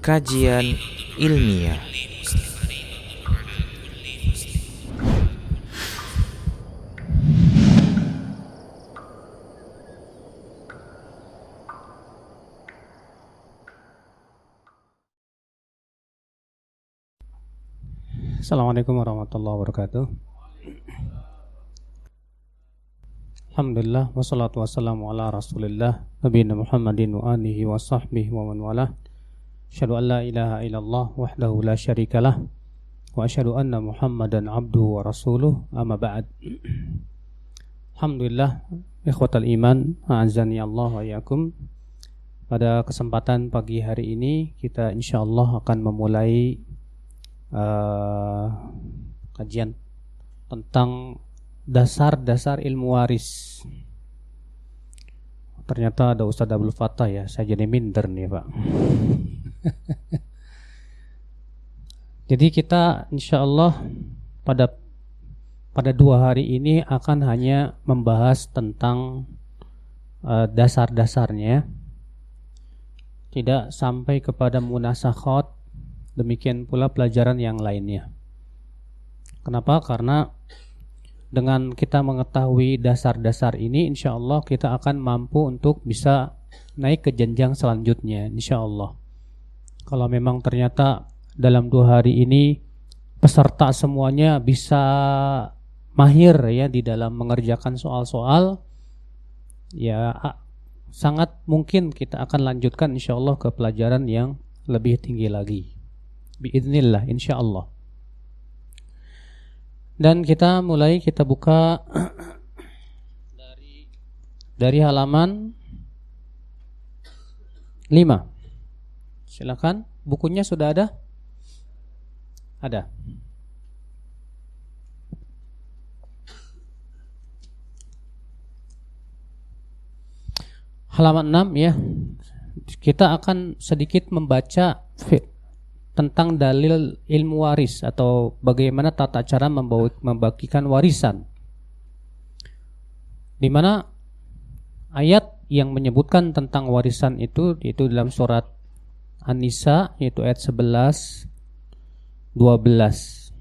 Kajian ilmiah. Assalamualaikum warahmatullahi wabarakatuh. Alhamdulillah wassalatu wassalamu ala Rasulillah nabiyina Muhammadin wa alihi wa sahbihi wa man walah. Asyhadu an la ilaha illallah wahdahu la syarikalah wa asyhadu anna Muhammadan abduhu wa rasuluh, amma ba'd. Alhamdulillah, ikhwatal iman, a'azzani Allah wa iyyakum. Pada kesempatan pagi hari ini kita insyaallah akan memulai kajian tentang dasar-dasar ilmu waris. Ternyata ada Ustadz Abdul Fattah ya, saya jadi minder nih Pak. Jadi kita insyaallah pada 2 hari ini akan hanya membahas tentang dasar-dasarnya, tidak sampai kepada munasakhat. Demikian pula pelajaran yang lainnya. Kenapa? Karena dengan kita mengetahui dasar-dasar ini, insya Allah kita akan mampu untuk bisa naik ke jenjang selanjutnya, insya Allah. Kalau memang ternyata dalam 2 hari ini peserta semuanya bisa mahir ya di dalam mengerjakan soal-soal, ya sangat mungkin kita akan lanjutkan insya Allah ke pelajaran yang lebih tinggi lagi. Biiznillah, insyaallah. Dan kita buka dari halaman 5. Silakan, bukunya sudah ada? Ada. Halaman 6 ya. Kita akan sedikit membaca tentang dalil ilmu waris atau bagaimana tata cara membagikan warisan, di mana ayat yang menyebutkan tentang warisan itu dalam surat An-Nisa, yaitu ayat 11, 12.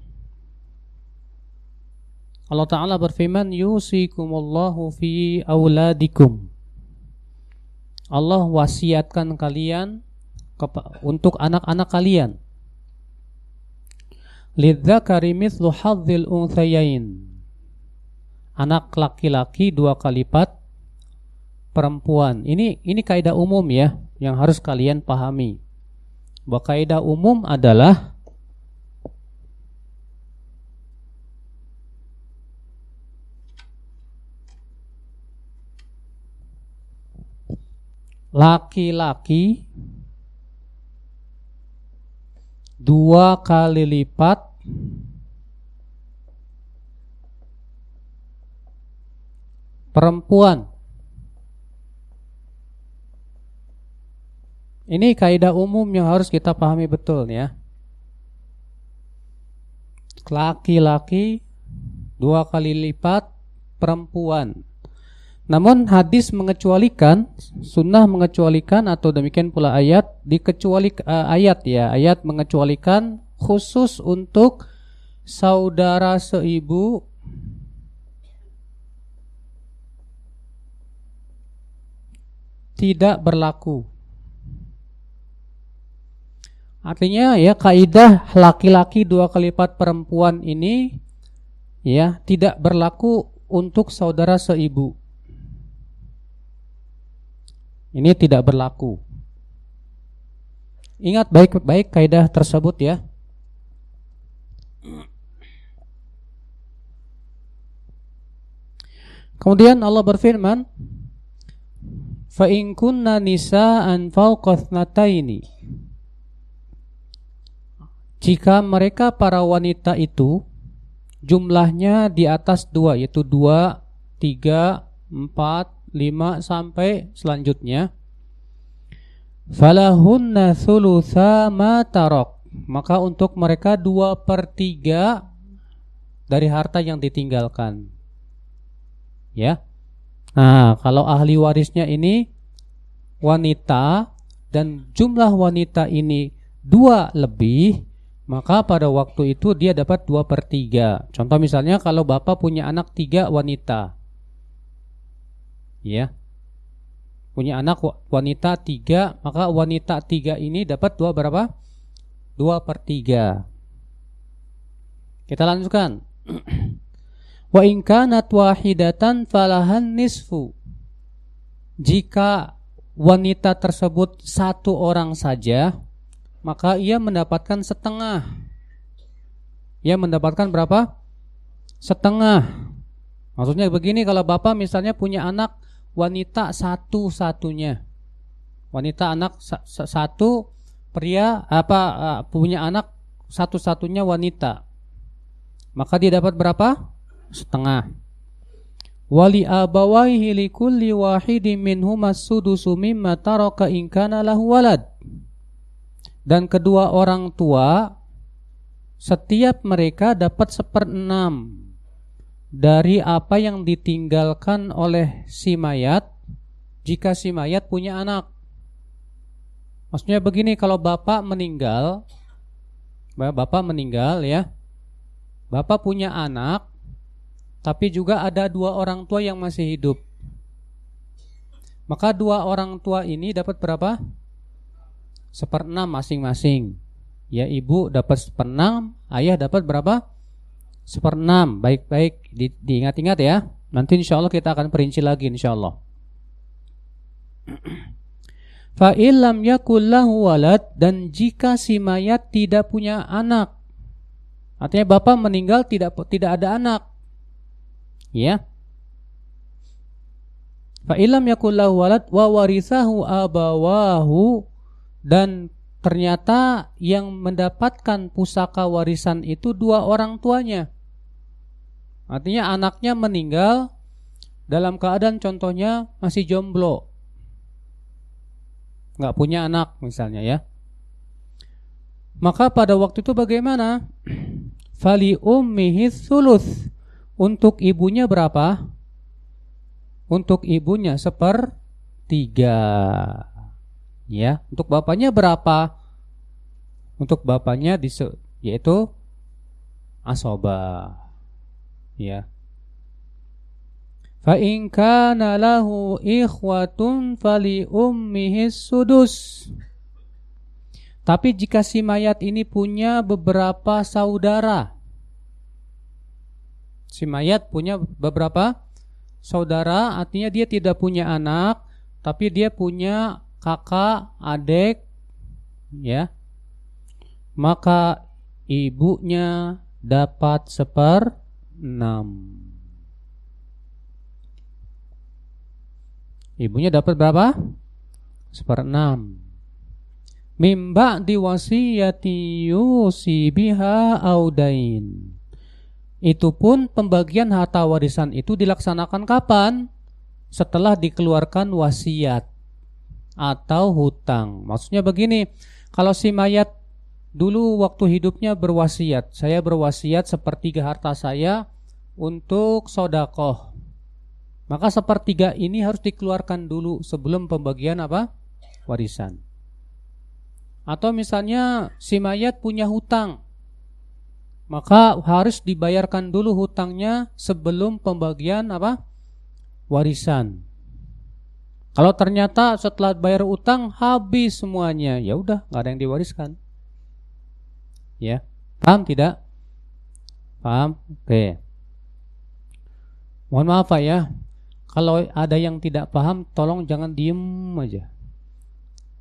Allah Ta'ala berfirman, yusikumullahu fi auladikum. Allah wasiatkan kalian untuk anak-anak kalian. Lidzakari mithlu hadzil unthayain. Anak laki-laki 2 kali lipat perempuan. Ini kaidah umum ya yang harus kalian pahami. Bahwa kaidah umum adalah laki-laki 2 kali lipat perempuan. Ini kaidah umum yang harus kita pahami betul ya. Laki-laki 2 kali lipat perempuan. Namun hadis mengecualikan, sunnah mengecualikan, atau demikian pula ayat ayat mengecualikan khusus untuk saudara seibu tidak berlaku. Artinya ya kaidah laki-laki 2 kali lipat perempuan ini ya tidak berlaku untuk saudara seibu. Ini tidak berlaku. Ingat baik-baik kaidah tersebut ya. Kemudian Allah berfirman, fa in kunna nisaan fawqa thnataini. Jika mereka para wanita itu jumlahnya di atas 2, yaitu 2, 3, 4, 5 sampai selanjutnya, falahunna thulutsa ma tarok, maka untuk mereka 2/3 dari harta yang ditinggalkan. Ya. Nah, kalau ahli warisnya ini wanita dan jumlah wanita ini 2 lebih, maka pada waktu itu dia dapat 2/3. Contoh misalnya kalau bapak punya anak 3 wanita, ya, punya anak wanita 3, maka wanita 3 ini dapat 2 berapa? 2/3. Kita lanjutkan. Wa in kanat wahidatan falahan nisfu. Jika wanita tersebut 1 orang saja, maka ia mendapatkan setengah. Ia mendapatkan berapa? Setengah. Maksudnya begini, kalau bapak misalnya punya anak wanita satu-satunya, wanita anak satu, pria punya anak satu-satunya wanita, maka dia dapat berapa? Setengah. Wali abawaihi likulli wahidin minhuma sudusu mimma taraka in kana lahu walad. Dan kedua orang tua setiap mereka dapat 1/6 dari apa yang ditinggalkan oleh si mayat jika si mayat punya anak. Maksudnya begini, kalau bapak meninggal ya, bapak punya anak, tapi juga ada 2 orang tua yang masih hidup. Maka 2 orang tua ini dapat berapa? 1/6 masing-masing. Ya, ibu dapat 1/6, ayah dapat berapa? 1/6. Baik-baik diingat-ingat ya. Nanti insya Allah kita akan perinci lagi insya Allah. Fa illam yakul lahu walad, dan jika si mayat tidak punya anak, artinya bapak meninggal tidak ada anak, ya. Fa illam yakul lahu walad wa warithahu abawahu, dan ternyata yang mendapatkan pusaka warisan itu 2 orang tuanya. Artinya anaknya meninggal dalam keadaan contohnya masih jomblo, nggak punya anak misalnya ya. Maka pada waktu itu bagaimana? Fali ummihi thuluth. Untuk ibunya berapa? Untuk ibunya 1/3. Ya, untuk bapaknya berapa? Untuk bapaknya yaitu asobah. Ya. Fa in kana lahu ikhwatun fali ummihi sudus. Tapi jika si mayat ini punya beberapa saudara, si mayat punya beberapa saudara, artinya dia tidak punya anak, tapi dia punya kakak, adik, ya, maka ibunya dapat 1/6. Ibunya dapat berapa? 1/6. Mimba diwasiyati yusi biha audain. Itu pun pembagian harta warisan itu dilaksanakan kapan? Setelah dikeluarkan wasiat atau hutang. Maksudnya begini, kalau si mayat dulu waktu hidupnya berwasiat, saya berwasiat 1/3 harta saya untuk sodakoh, maka 1/3 ini harus dikeluarkan dulu sebelum pembagian apa? Warisan. Atau misalnya si mayat punya hutang, maka harus dibayarkan dulu hutangnya sebelum pembagian apa? Warisan. Kalau ternyata setelah bayar utang habis semuanya, ya udah nggak ada yang diwariskan. Ya, paham tidak? Paham? Oke. Mohon maaf Pak ya, kalau ada yang tidak paham, tolong jangan diem aja.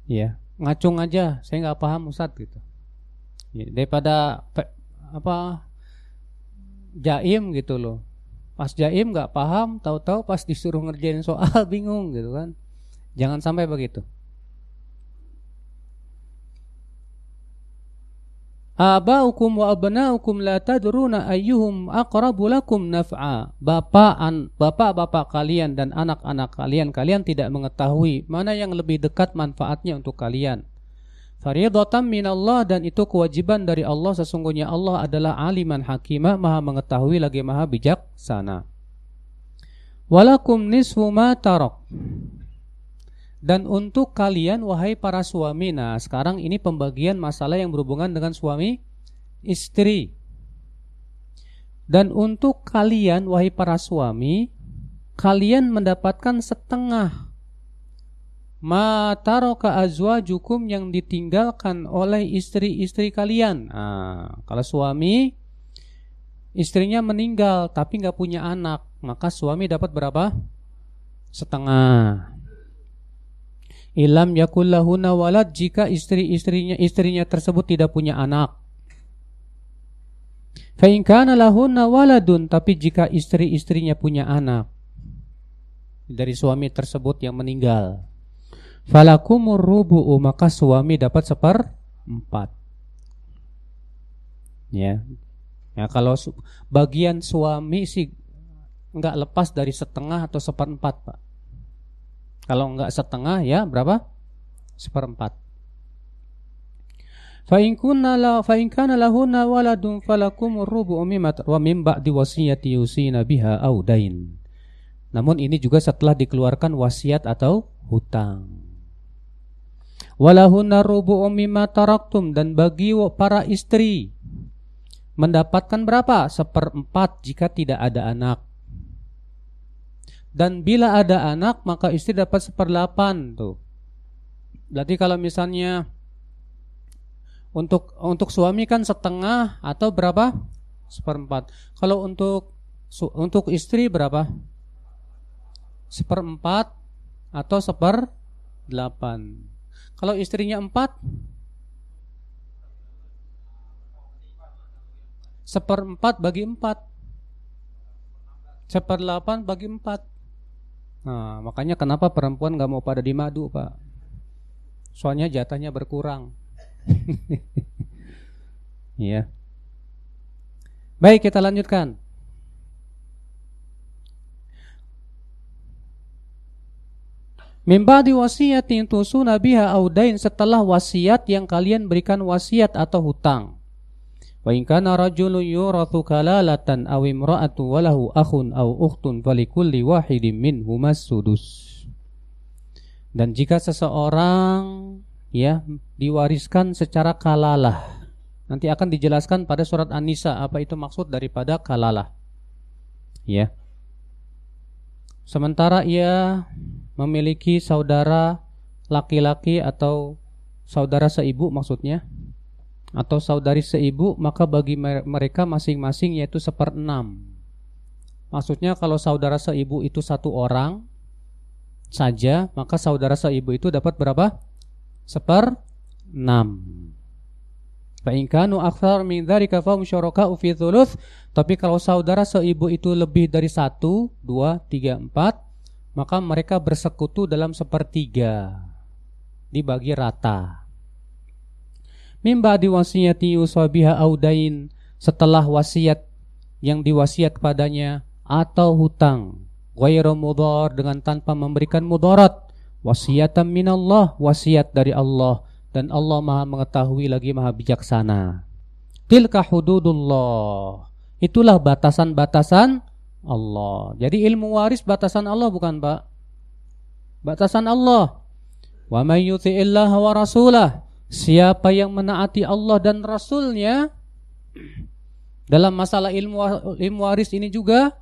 Ya, ngacung aja, saya nggak paham Ustadz gitu. Ya, daripada jaim gitu loh. Pas jaim nggak paham, tahu-tahu pas disuruh ngerjain soal bingung gitu kan. Jangan sampai begitu. Aba'ukum wa abna'ukum la tadruna ayyuhum aqrabu lakum naf'a. Bapak-bapak kalian dan anak-anak kalian tidak mengetahui mana yang lebih dekat manfaatnya untuk kalian. Fariidatan minallah, dan itu kewajiban dari Allah. Sesungguhnya Allah adalah aliman hakimah, maha mengetahui lagi maha bijaksana. Walakum nisfu ma tarak. Dan untuk kalian wahai para suami. Nah, sekarang ini pembagian masalah yang berhubungan dengan suami istri. Dan untuk kalian wahai para suami, kalian mendapatkan setengah ma taraka azwajukum yang ditinggalkan oleh istri-istri kalian. Nah, kalau suami istrinya meninggal tapi nggak punya anak, maka suami dapat berapa? Setengah. Ilam yakul lahunna walad, jika istrinya tersebut tidak punya anak. Fa in kana lahunna waladun, tapi jika istri-istrinya punya anak dari suami tersebut yang meninggal, falakumur rubu'u, maka suami dapat 1/4. Ya. Ya, kalau bagian suami sih enggak lepas dari setengah atau 1/4, Pak. Kalau enggak setengah ya berapa? 1/4. Fa in kana lahunna waladun falakumur rubu'u mimma wa min ba'di wasiyati yusina biha aw dain. Namun ini juga setelah dikeluarkan wasiat atau hutang. Walahunna rubu'u mimma taraktum, dan bagi para istri mendapatkan berapa? 1/4 jika tidak ada anak. Dan bila ada anak maka istri dapat 1/8 tuh. Berarti kalau misalnya untuk suami kan setengah atau berapa? 1/4. Kalau untuk istri berapa? 1/4 atau 1/8. Kalau istrinya 4, 1/4 bagi 4, 1/8 bagi 4. Nah, makanya kenapa perempuan gak mau pada di madu, Pak? Soalnya jatahnya berkurang. Ya. Baik, kita lanjutkan. Min ba'di wasiyatin tusuna biha aw dain, setelah wasiat yang kalian berikan wasiat atau hutang. Wa in kana rajulun yurathu kalalatan aw imra'atu wa lahu akhun aw ukhtun falikulli wahidin minhumas sudus. Dan jika seseorang ya diwariskan secara kalalah, nanti akan dijelaskan pada surat An-Nisa apa itu maksud daripada kalalah. Ya. Sementara ia memiliki saudara laki-laki atau saudara seibu maksudnya, atau saudari seibu, maka bagi mereka masing-masing yaitu 1/6. Maksudnya kalau saudara seibu itu 1 orang saja, maka saudara seibu itu dapat berapa? 1/6. Fa in kanu aktsar min dzalika fahum syuraka'u fi thuluth. Tapi kalau saudara seibu itu lebih dari 1, 2, 3, 4, maka mereka bersekutu dalam 1/3, dibagi rata. Mimba diwasiyati yusabiha audain, setelah wasiat yang diwasiat padanya atau hutang, ghairu mudhar, dengan tanpa memberikan mudarat, wasiatan minallah, wasiat dari Allah, dan Allah Maha mengetahui lagi Maha bijaksana. Tilka hududullah, itulah batasan-batasan Allah. Jadi ilmu waris batasan Allah bukan, Pak? Batasan Allah. Wa may yuti'illaha wa rasulah, siapa yang menaati Allah dan Rasulnya dalam masalah ilmu waris ini juga,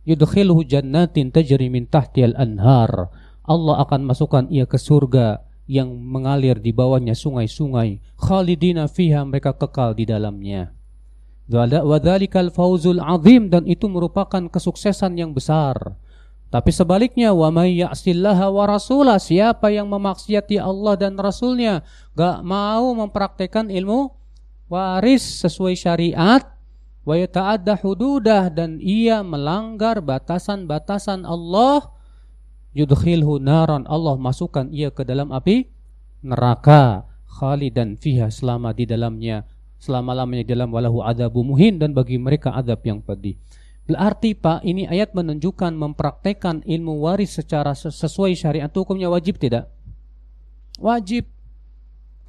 yudkhilhu jannatin tajri min tahtihal anhar, Allah akan masukkan ia ke surga yang mengalir di bawahnya sungai-sungai, khalidina fiha, mereka kekal di dalamnya. Wa dzalikal fawzul azim, dan itu merupakan kesuksesan yang besar. Tapi sebaliknya, wa may ya'sillaha wa rasulah, siapa yang memaksiati Allah dan Rasulnya, gak mau mempraktekkan ilmu waris sesuai syariat, wa yata'adda hududah, dan ia melanggar batasan-batasan Allah, yudkhilhu naran, Allah masukkan ia ke dalam api neraka, khalidan fiha, selama di dalamnya, selama-lamanya di dalam, walahu adzabu muhin, dan bagi mereka azab yang pedih. Berarti, Pak, ini ayat menunjukkan mempraktekkan ilmu waris secara sesuai syariat hukumnya wajib tidak? Wajib.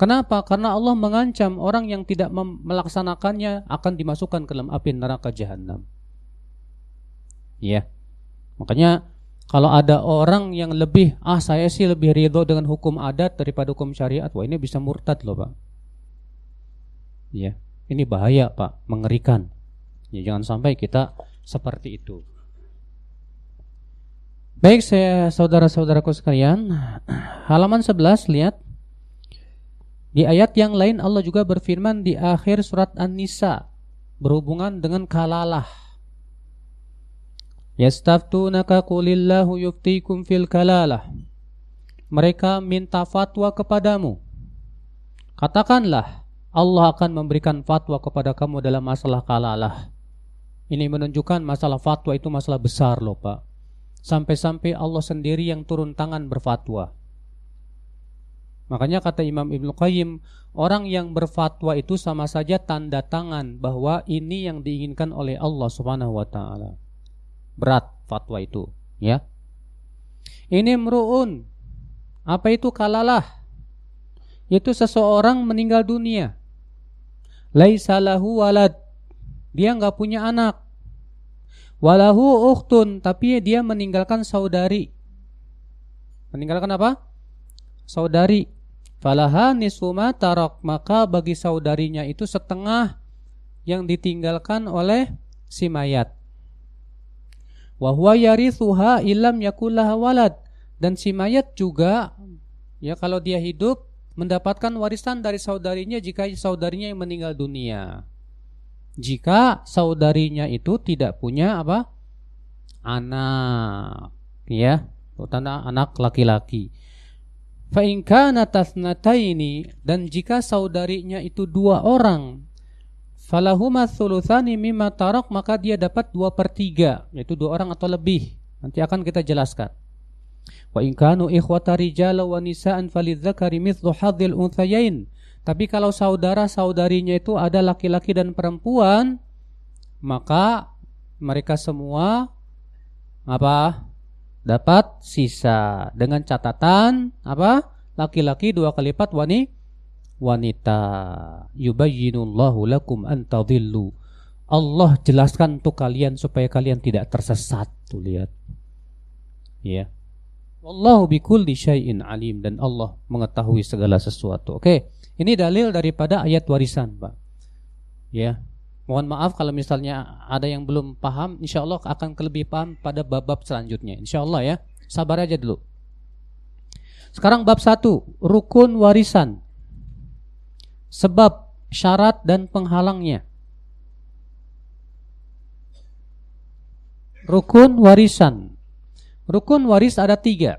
Kenapa? Karena Allah mengancam orang yang tidak melaksanakannya akan dimasukkan ke dalam api neraka jahanam. Ya. Makanya Kalau ada orang yang lebih, saya sih lebih ridho dengan hukum adat daripada hukum syariat, wah ini bisa murtad loh Pak. Ya, ini bahaya Pak, mengerikan. Ya, jangan sampai kita seperti itu. Baik, saudara-saudaraku sekalian, halaman 11 lihat. Di ayat yang lain Allah juga berfirman di akhir surat An-Nisa berhubungan dengan kalalah. Yastaftunaka qulillahu yuftikum fil kalalah. Mereka minta fatwa kepadamu. Katakanlah, Allah akan memberikan fatwa kepada kamu dalam masalah kalalah. Ini menunjukkan masalah fatwa itu masalah besar loh Pak. Sampai-sampai Allah sendiri yang turun tangan berfatwa. Makanya kata Imam Ibnu Qayyim, orang yang berfatwa itu sama saja tanda tangan bahwa ini yang diinginkan oleh Allah Subhanahu wa taala. Berat fatwa itu, ya. Ini mru'un. Apa itu kalalah? Itu seseorang meninggal dunia. Laisa lahu walad. Dia enggak punya anak. Walahu ukhtun, tapi dia meninggalkan saudari. Meninggalkan apa? Saudari. Falaha nisfu ma tarak, maka bagi saudarinya itu setengah yang ditinggalkan oleh si mayat. Wa huwa yarithuha illam yakul laha walad, dan si mayat juga ya kalau dia hidup mendapatkan warisan dari saudarinya jika saudarinya yang meninggal dunia. Jika saudarinya itu tidak punya apa? Anak, ya, terutama anak laki-laki. Fa in kana tasnataini, dan jika saudarinya itu 2 orang, falahuma thulutsani mimma tarak, maka dia dapat 2/3, yaitu 2 orang atau lebih. Nanti akan kita jelaskan. Wa in kanu ikhwata rijala wa nisaan falidzakari mithlu hadzil unthayain. Tapi kalau saudara-saudarinya itu ada laki-laki dan perempuan, maka mereka semua apa? Dapat sisa, dengan catatan apa? Laki-laki 2 kali lipat wanita. Yubayyinullahu lakum an tadhillu. Allah jelaskan untuk kalian supaya kalian tidak tersesat. Tuh lihat. Ya. Wallahu bikulli syai'in alim, dan Allah mengetahui segala sesuatu. Oke, ini dalil daripada ayat warisan, Pak. Ya. Mohon maaf kalau misalnya ada yang belum paham, insya Allah akan lebih paham pada bab-bab selanjutnya. Insya Allah ya, sabar aja dulu. Sekarang bab 1, rukun warisan. Sebab, syarat dan penghalangnya. Rukun warisan. Rukun waris ada 3.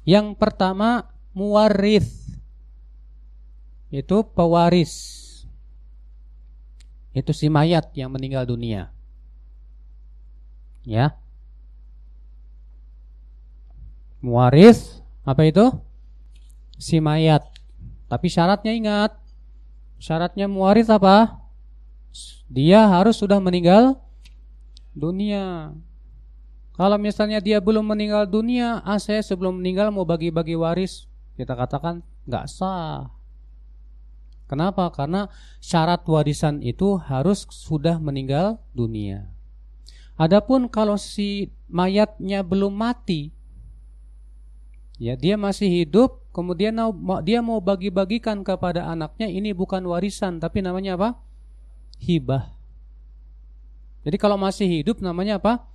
Yang pertama, muwarith. Itu pewaris. Itu si mayat yang meninggal dunia. Ya. Muwaris, apa itu? Si mayat. Tapi syaratnya ingat. Syaratnya muwaris apa? Dia harus sudah meninggal dunia. Kalau misalnya dia belum meninggal dunia, saya sebelum meninggal mau bagi-bagi waris, kita katakan enggak sah. Kenapa? Karena syarat warisan itu harus sudah meninggal dunia. Adapun kalau si mayatnya belum mati, ya dia masih hidup, kemudian dia mau bagi-bagikan kepada anaknya, ini bukan warisan tapi namanya apa? Hibah. Jadi kalau masih hidup namanya apa?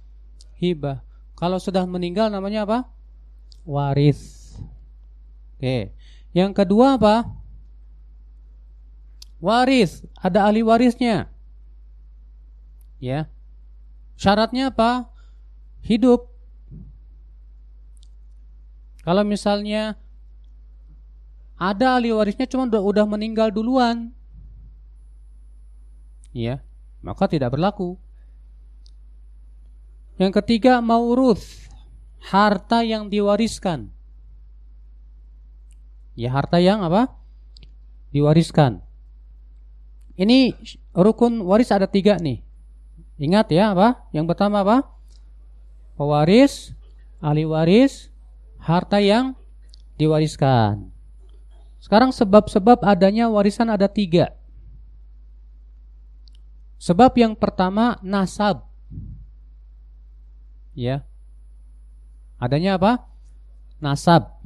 Hibah. Kalau sudah meninggal namanya apa? Waris. Oke. Yang kedua apa? Waris, ada ahli warisnya. Ya. Syaratnya apa? Hidup. Kalau misalnya ada ahli warisnya cuma udah meninggal duluan, ya, maka tidak berlaku. Yang ketiga, mauruth, harta yang diwariskan. Ya, harta yang apa? Diwariskan. Ini rukun waris ada 3 nih. Ingat ya apa? Yang pertama apa? Pewaris, ahli waris, harta yang diwariskan. Sekarang sebab-sebab adanya warisan ada 3. Sebab yang pertama nasab. Ya. Adanya apa? Nasab.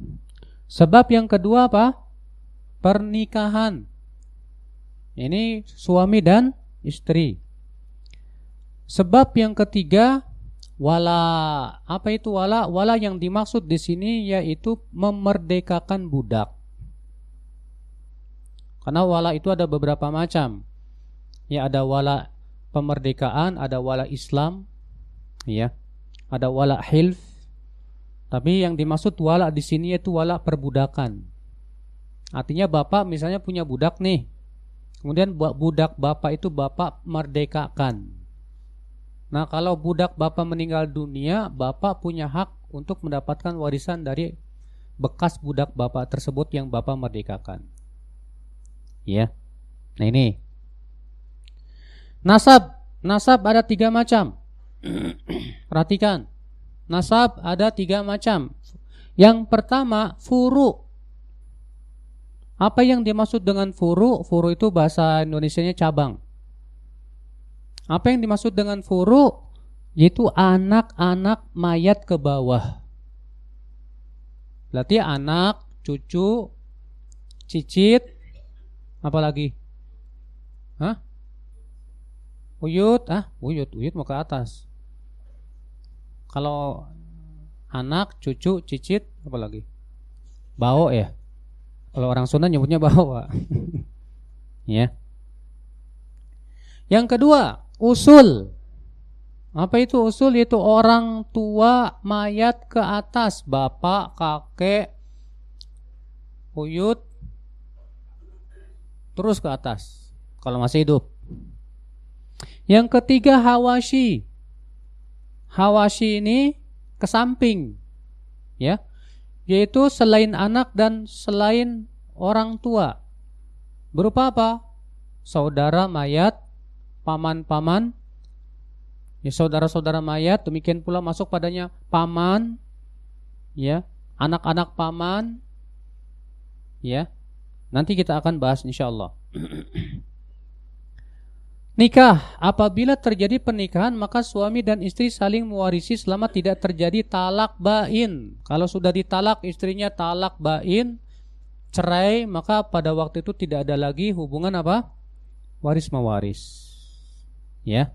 Sebab yang kedua apa? Pernikahan. Ini suami dan istri. Sebab yang ketiga wala. Apa itu wala? Wala yang dimaksud di sini yaitu memerdekakan budak. Karena wala itu ada beberapa macam. Ya, ada wala pemerdekaan, ada wala Islam, ya. Ada wala hilf. Tapi yang dimaksud wala di sini yaitu wala perbudakan. Artinya bapak misalnya punya budak nih. Kemudian budak bapak itu bapak merdekakan. Nah, kalau budak bapak meninggal dunia, bapak punya hak untuk mendapatkan warisan dari bekas budak bapak tersebut yang bapak merdekakan. Ya. Nah, ini. Nasab. Nasab ada 3 macam. Perhatikan. Nasab ada 3 macam. Yang pertama, furu. Apa yang dimaksud dengan furu? Furu itu bahasa Indonesianya cabang. Apa yang dimaksud dengan furu? Yaitu anak-anak mayat ke bawah. Berarti anak, cucu, cicit, apa lagi? Hah? Uyut, uyut mau ke atas. Kalau anak, cucu, cicit, apa lagi? Bau ya? Kalau orang Sunda nyebutnya bau, Pak. Ya. Yang kedua, usul. Apa itu usul? Yaitu orang tua mayat ke atas, bapak, kakek, uyut, terus ke atas kalau masih hidup. Yang ketiga, hawashi. Hawashi ini ke samping, ya, yaitu selain anak dan selain orang tua. Berupa apa? Saudara mayat, paman-paman, ya, saudara-saudara mayat. Demikian pula masuk padanya paman, ya, anak-anak paman, ya. Nanti kita akan bahas insyaallah. Nikah. Apabila terjadi pernikahan, maka suami dan istri saling mewarisi selama tidak terjadi talak bain. Kalau sudah ditalak istrinya talak bain, cerai, maka pada waktu itu tidak ada lagi hubungan apa? Waris mewaris. Ya.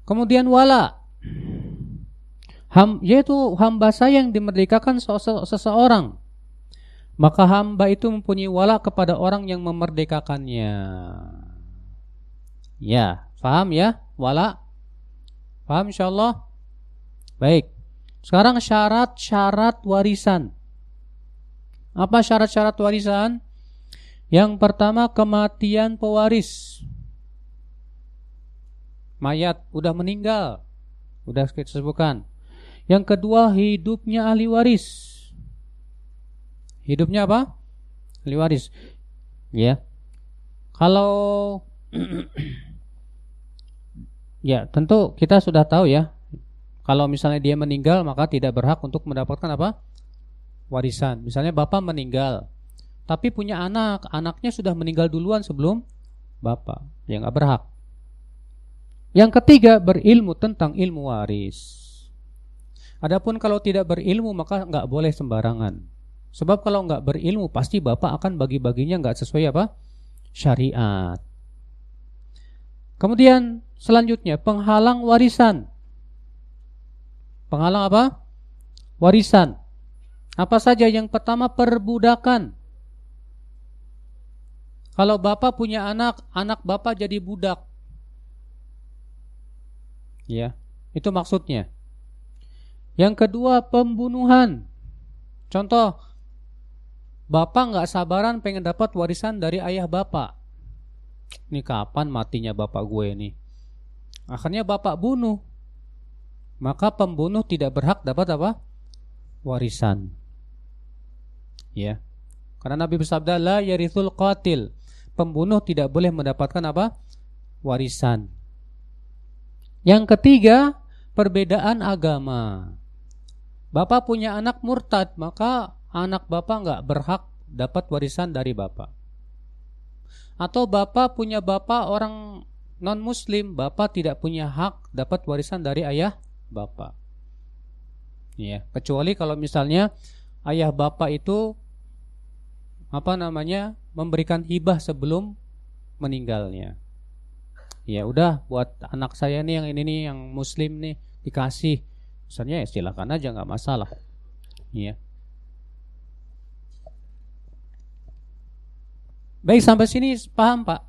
Kemudian wala. Yaitu hamba saya yang dimerdekakan seseorang. Maka hamba itu mempunyai wala kepada orang yang memerdekakannya. Ya, paham ya? Wala. Paham insyaallah? Baik. Sekarang syarat-syarat warisan. Apa syarat-syarat warisan? Yang pertama, kematian pewaris. Mayat udah meninggal, udah kita sebutkan. Yang kedua, hidupnya ahli waris. Hidupnya apa? Ahli waris. Ya. Kalau ya, tentu kita sudah tahu ya. Kalau misalnya dia meninggal, maka tidak berhak untuk mendapatkan apa? Warisan. Misalnya bapak meninggal, tapi punya anak, anaknya sudah meninggal duluan sebelum bapak, ya nggak berhak. Yang ketiga, berilmu tentang ilmu waris. Adapun kalau tidak berilmu, maka nggak boleh sembarangan. Sebab kalau nggak berilmu, pasti bapak akan bagi-baginya nggak sesuai apa? Syariat. Kemudian selanjutnya, penghalang warisan. Penghalang apa? Warisan. Apa saja? Yang pertama, perbudakan. Kalau bapak punya anak, anak bapak jadi budak. Ya, itu maksudnya. Yang kedua, pembunuhan. Contoh, bapak nggak sabaran pengen dapat warisan dari ayah bapak. Ini kapan matinya bapak gue ini? Akhirnya bapak bunuh. Maka pembunuh tidak berhak dapat apa? Warisan. Ya. Karena Nabi bersabda, la yarithul qatil. Pembunuh tidak boleh mendapatkan apa? Warisan. Yang ketiga, perbedaan agama. Bapak punya anak murtad, maka anak bapak nggak berhak dapat warisan dari bapak. Atau bapak punya bapak orang non muslim, bapak tidak punya hak dapat warisan dari ayah bapak. Ya, kecuali kalau misalnya ayah bapak itu memberikan hibah sebelum meninggalnya. Ya udah, buat anak saya nih yang ini nih, yang muslim nih, dikasih. Misalnya ya silakan aja, nggak masalah. Ya. Baik, sampai sini paham Pak?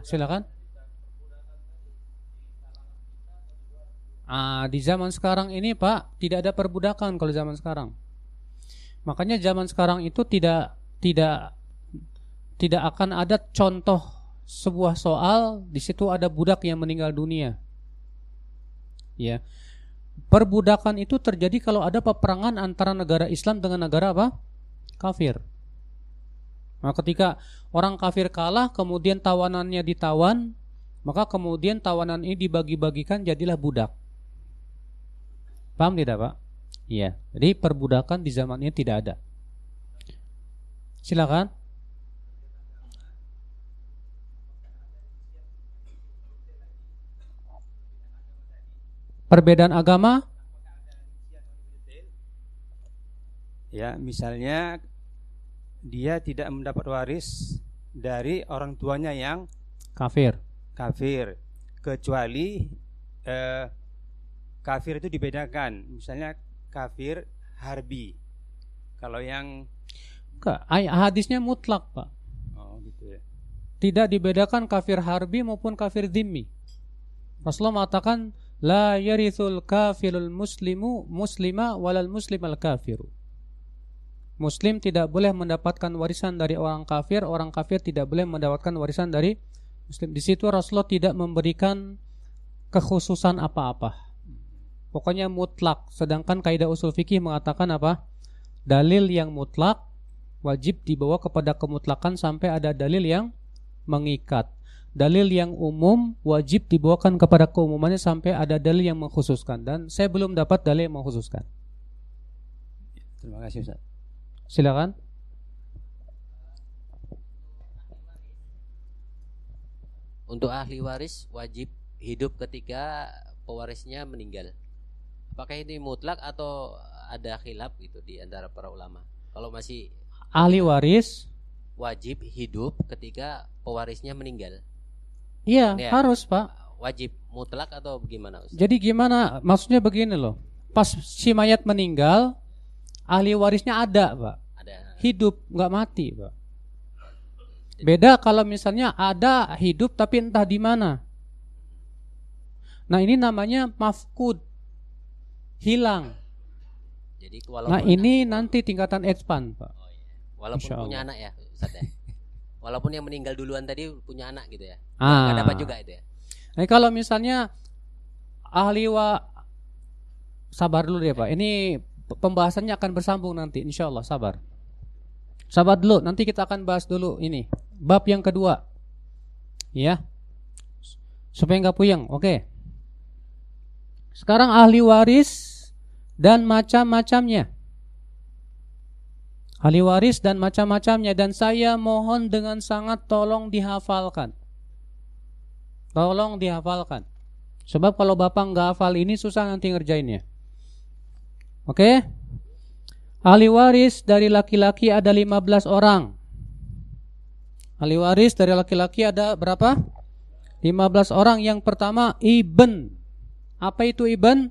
Silakan. Di zaman sekarang ini Pak, tidak ada perbudakan kalau zaman sekarang. Makanya zaman sekarang itu tidak akan ada contoh sebuah soal di situ ada budak yang meninggal dunia. Ya. Perbudakan itu terjadi kalau ada peperangan antara negara Islam dengan negara apa? Kafir. Nah, ketika orang kafir kalah, kemudian tawanannya ditawan, maka kemudian tawanan ini dibagi-bagikan, jadilah budak. Paham tidak Pak? Iya. Jadi perbudakan di zaman ini tidak ada. Silakan. Perbedaan agama? Ya, misalnya dia tidak mendapat waris dari orang tuanya yang Kafir. Kecuali kafir itu dibedakan. Misalnya kafir harbi. Kalau yang hadisnya mutlak Pak. Oh gitu ya. Tidak dibedakan kafir harbi maupun kafir dhimmi. Rasulullah mengatakan la yarithul kafirul muslimu muslima walal muslimal kafiru. Muslim tidak boleh mendapatkan warisan dari orang kafir tidak boleh mendapatkan warisan dari muslim. Di situ Rasulullah tidak memberikan kekhususan apa-apa. Pokoknya mutlak. Sedangkan kaidah usul fikih mengatakan apa? Dalil yang mutlak wajib dibawa kepada kemutlakan sampai ada dalil yang mengikat. Dalil yang umum wajib dibawakan kepada keumumannya sampai ada dalil yang mengkhususkan. Dan saya belum dapat dalil yang mengkhususkan. Terima kasih Ustaz. Silakan. Untuk ahli waris wajib hidup ketika pewarisnya meninggal. Apakah ini mutlak atau ada khilaf gitu di antara para ulama? Kalau masih ahli waris wajib hidup ketika pewarisnya meninggal. Iya, ya, harus Pak. Wajib mutlak atau bagaimana Ustaz? Jadi gimana? Maksudnya begini loh. Pas si mayat meninggal, ahli warisnya ada Pak. Ada. Hidup, nggak mati Pak. Beda kalau misalnya ada hidup tapi entah di mana. Nah ini namanya mafkud, hilang. Jadi Nah ini nanti tingkatan expand Pak. Oh, iya. Walaupun punya anak ya Ustaz ya. Walaupun yang meninggal duluan tadi punya anak gitu ya. Nggak dapat juga itu ya. Nah kalau misalnya sabar dulu deh Pak. Ini pembahasannya akan bersambung nanti insya Allah, sabar dulu, nanti kita akan bahas dulu ini bab yang kedua ya, supaya nggak puyeng. Oke, sekarang ahli waris dan macam-macamnya. Ahli waris dan macam-macamnya. Dan saya mohon dengan sangat tolong dihafalkan. Sebab kalau Bapak nggak hafal ini susah nanti ngerjainnya. Oke. Ahli waris dari laki-laki ada 15 orang. Ahli waris dari laki-laki ada berapa? 15 orang. Yang pertama ibn. Apa itu ibn?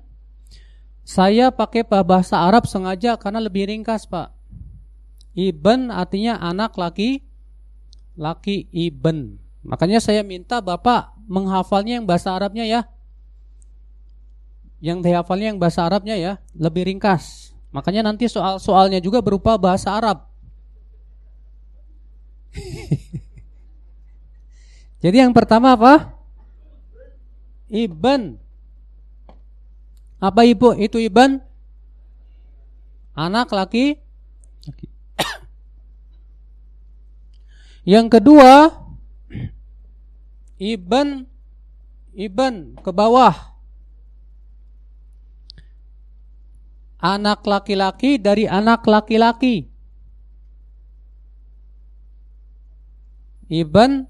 Saya pakai bahasa Arab sengaja karena lebih ringkas Pak. Ibn artinya anak laki ibn. Makanya saya minta Bapak menghafalnya yang bahasa Arabnya ya. Yang dihafalnya yang bahasa Arabnya ya, lebih ringkas. Makanya nanti soal-soalnya juga berupa bahasa Arab. Jadi yang pertama apa? Ibn. Apa ibu? Itu ibn? Anak laki. Yang kedua, ibn ke bawah. Anak laki-laki dari anak laki-laki. Ibn,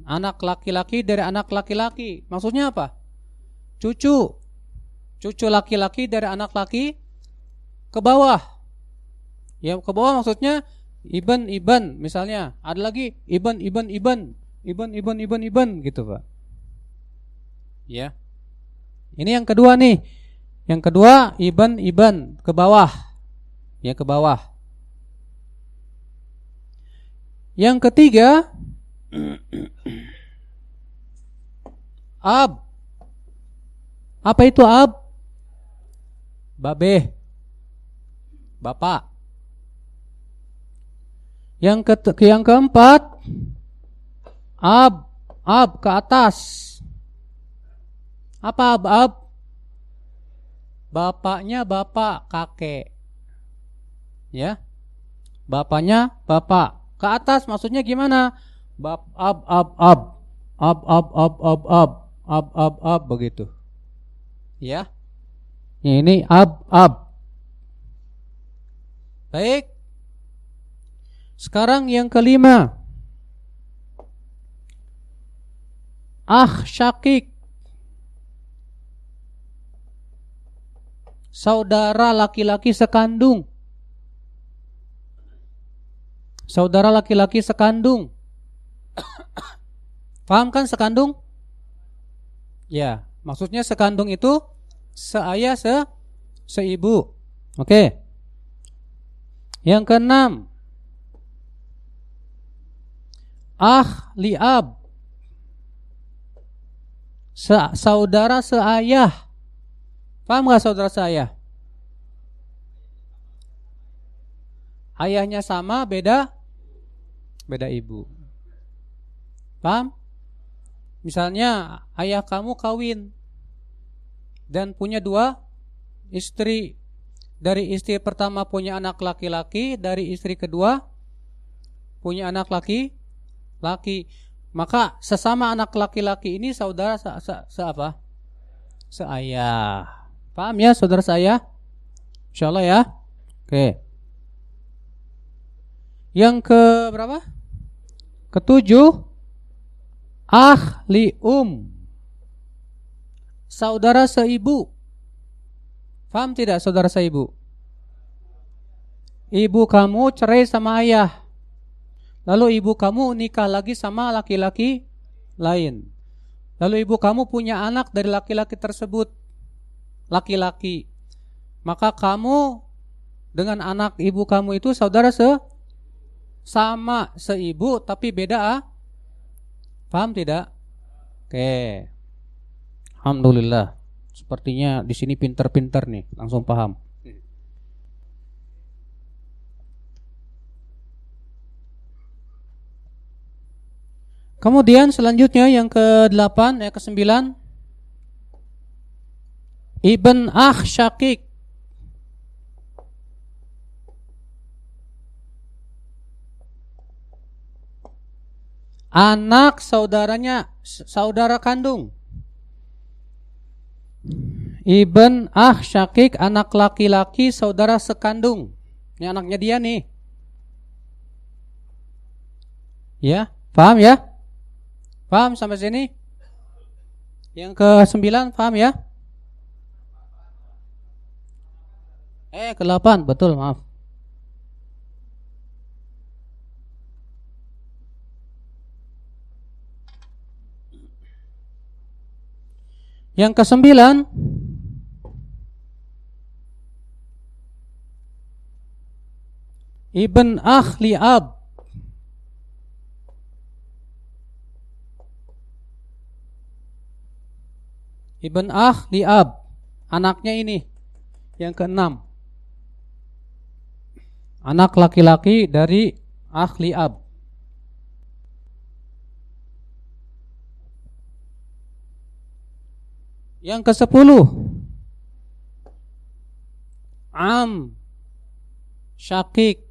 anak laki-laki dari anak laki-laki. Maksudnya apa? Cucu. Cucu laki-laki dari anak laki ke bawah. Ya, ke bawah maksudnya ibn misalnya. Ada lagi ibn gitu, Pak. Ya. Ini yang kedua nih. Yang kedua ibn ke bawah. Ya, ke bawah. Yang ketiga ab. Apa itu ab? Babe. Bapak. Yang keempat ab ke atas. Apa ab? Bapaknya bapak, kakek. Ya. Bapaknya bapak. Ke atas maksudnya gimana? Ab begitu. Ya. Ini ab. Baik. Sekarang yang kelima. Syakik. Saudara laki-laki sekandung. Saudara laki-laki sekandung. Paham kan sekandung? Ya, maksudnya sekandung itu seayah seibu. Oke. Yang keenam, liab. Saudara seayah. Paham gak saudara seayah? Ayahnya sama, beda ibu. Paham? Misalnya ayah kamu kawin dan punya 2 istri. Dari istri pertama punya anak laki-laki, dari istri kedua punya anak laki-laki. Maka sesama anak laki-laki ini saudara apa? Seayah. Paham ya saudara seayah? Insyaallah ya. Oke. Yang ke berapa? Ketujuh, li saudara seibu. Paham tidak saudara seibu? Ibu kamu cerai sama ayah, lalu ibu kamu nikah lagi sama laki-laki lain. Lalu ibu kamu punya anak dari laki-laki tersebut, laki-laki. Maka kamu dengan anak ibu kamu itu saudara sama seibu tapi beda. Paham tidak? Oke. Alhamdulillah. Sepertinya di sini pinter-pinter nih, langsung paham. Kemudian selanjutnya yang ke-8, ke-9, ibn syakik. Anak saudaranya, saudara kandung. Ibn syakik, anak laki-laki saudara sekandung. Ini anaknya dia nih. Ya, paham ya? Paham sampai sini? Yang ke-9 paham ya? Ke-8, betul, maaf. Yang ke-9 ibn liab. Ibn liab, anaknya ini yang ke-6. Anak laki-laki dari liab. Yang ke-10 syakik.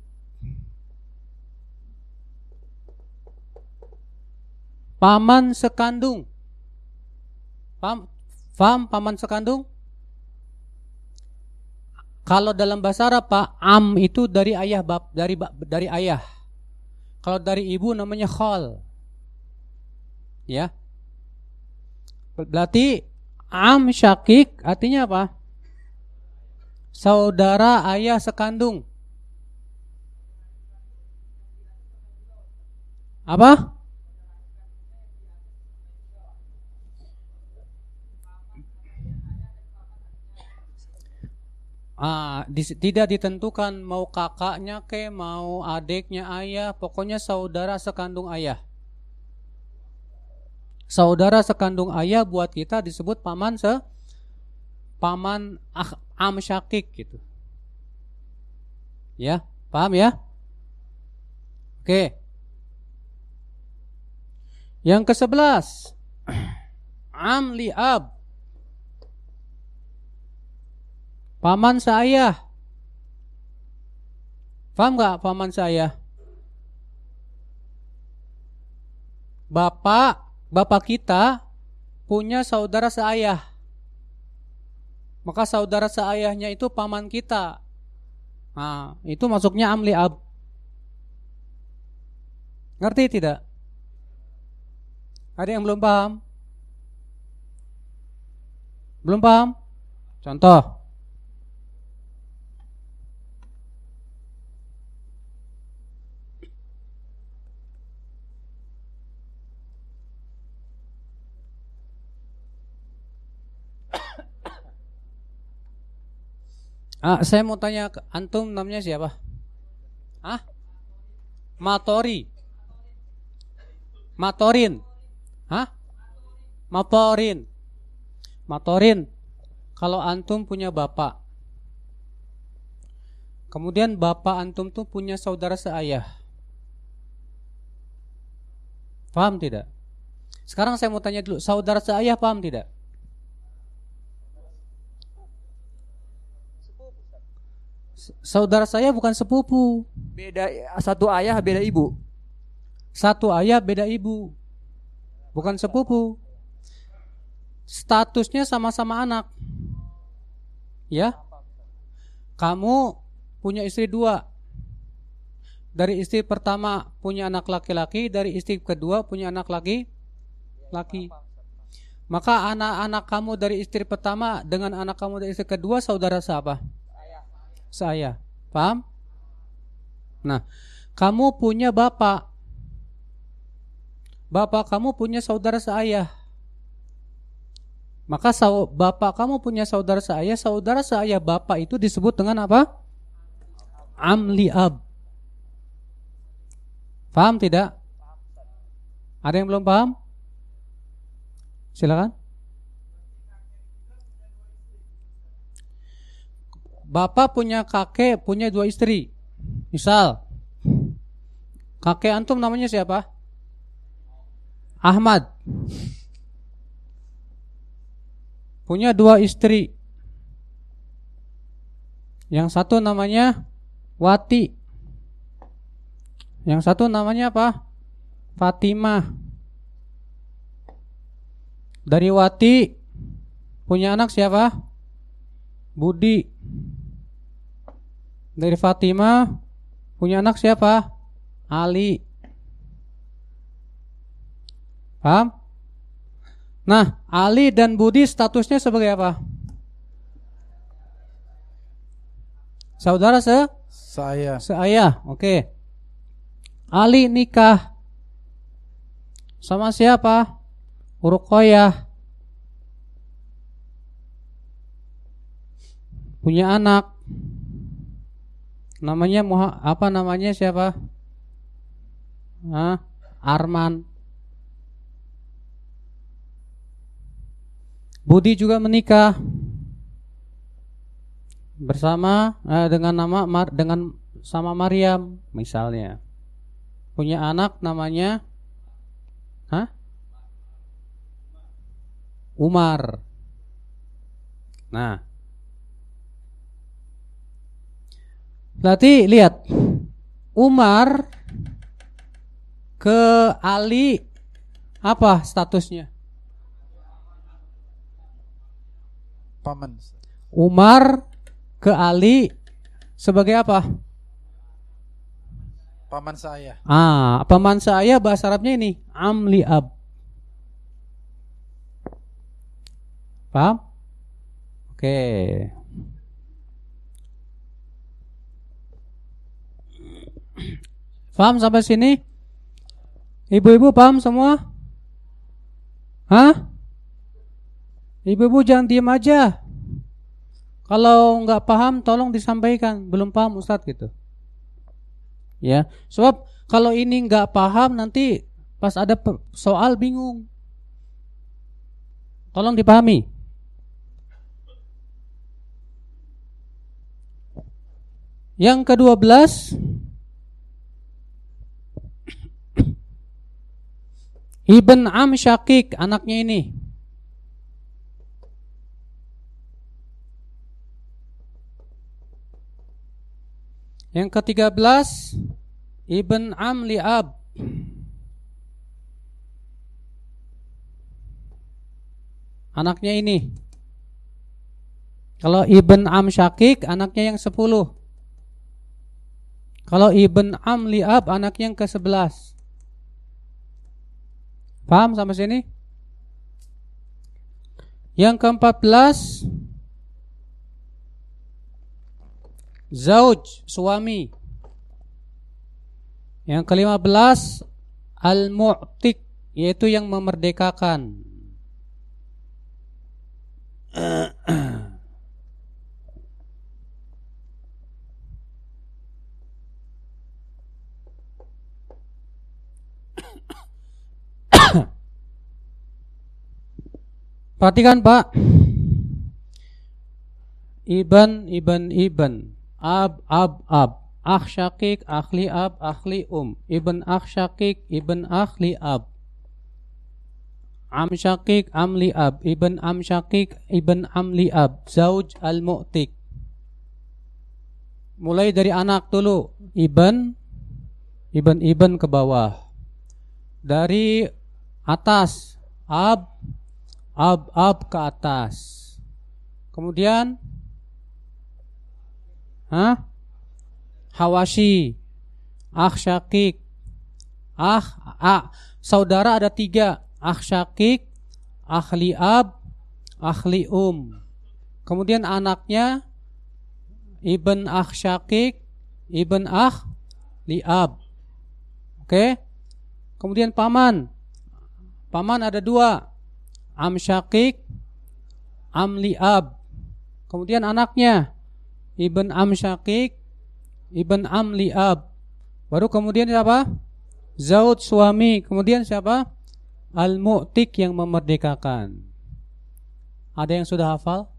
Paman sekandung. Paham paman sekandung? Kalau dalam bahasa Arab, Pak, itu dari ayah, dari ayah. Kalau dari ibu namanya khal. Ya. Berarti syakik artinya apa? Saudara ayah sekandung. Apa? Tidak ditentukan mau kakaknya ke, mau adiknya ayah, pokoknya saudara sekandung ayah. Saudara sekandung ayah buat kita disebut paman am syakik gitu. Ya, paham ya? Oke. Yang ke-11 am liab, paman seayah. Paham gak paman seayah? Bapak kita punya saudara seayah. Maka saudara seayahnya itu paman kita. Nah, itu masuknya am liab. Ngerti tidak? Ada yang belum paham? Belum paham? Contoh. Saya mau tanya, antum namanya siapa? Matorin. Matorin. Kalau antum punya bapak, kemudian bapak antum tuh punya saudara seayah, paham tidak? Sekarang saya mau tanya dulu, saudara seayah paham tidak? Saudara saya bukan sepupu. Beda satu ayah beda ibu. Satu ayah beda ibu. Bukan sepupu. Statusnya sama-sama anak. Ya. Kamu punya istri 2. Dari istri pertama punya anak laki-laki, dari istri kedua punya anak laki. Maka anak-anak kamu dari istri pertama dengan anak kamu dari istri kedua saudara siapa? Saya. Paham? Nah, kamu punya bapak. Bapak kamu punya saudara seayah. Maka bapak kamu punya saudara seayah bapak itu disebut dengan apa? Am liab. Paham tidak? Ada yang belum paham? Silakan. Bapak punya kakek, punya 2 istri. Misal, kakek antum namanya siapa? Ahmad. Punya 2 istri. Yang satu namanya Wati. Yang satu namanya apa? Fatimah. Dari Wati punya anak siapa? Budi. Dari Fatimah punya anak siapa? Ali. Paham? Nah, Ali dan Budi statusnya sebagai apa? Saudara seayah. Oke. Ali nikah sama siapa? Ruqayyah. Punya anak. Namanya namanya siapa? Arman. Budi juga menikah bersama dengan sama Maryam misalnya. Punya anak namanya Umar. Nah, berarti lihat, Umar ke Ali apa statusnya? Paman. Umar ke Ali sebagai apa? Paman saya. Paman saya bahasa Arabnya ini am liab. Paham? Oke. Paham sampai sini? Ibu-ibu paham semua? Hah? Ibu-ibu jangan diam aja. Kalau nggak paham tolong disampaikan. Belum paham Ustadz gitu. Ya, sebab kalau ini nggak paham nanti pas ada soal bingung. Tolong dipahami. Yang ke-12, Ibn Am Syakik, anaknya ini. Yang ke-13, Ibn Am Li'ab. Anaknya ini. Kalau Ibn Am Syakik, anaknya yang 10. Kalau Ibn Am Li'ab, anaknya yang ke-11. Paham sampai sini? Yang ke-14, Zauj, suami. Yang ke-15, Al-Mu'tik, yaitu yang memerdekakan. Perhatikan Pak. Ibn, ab, akh syakik, akhli ab, akhli ibn akh syakik, ibn akhli ab, am syakik, am li ab, ibn am syakik, ibn am li ab, zauj al-mu'tik. Mulai dari anak dulu, ibn ke bawah. Dari atas, ab ke atas. Kemudian Hawashi, akh syakik, saudara ada 3, akh syakik, akhli ab, akhli Kemudian anaknya ibn akh syakik, ibn akh liab. Oke. Kemudian paman ada 2, am syakik, am liab. Kemudian anaknya ibn am syakik, ibn am liab. Baru kemudian siapa? Zauj, suami. Kemudian siapa? Al-Mu'tik, yang memerdekakan. Ada yang sudah hafal?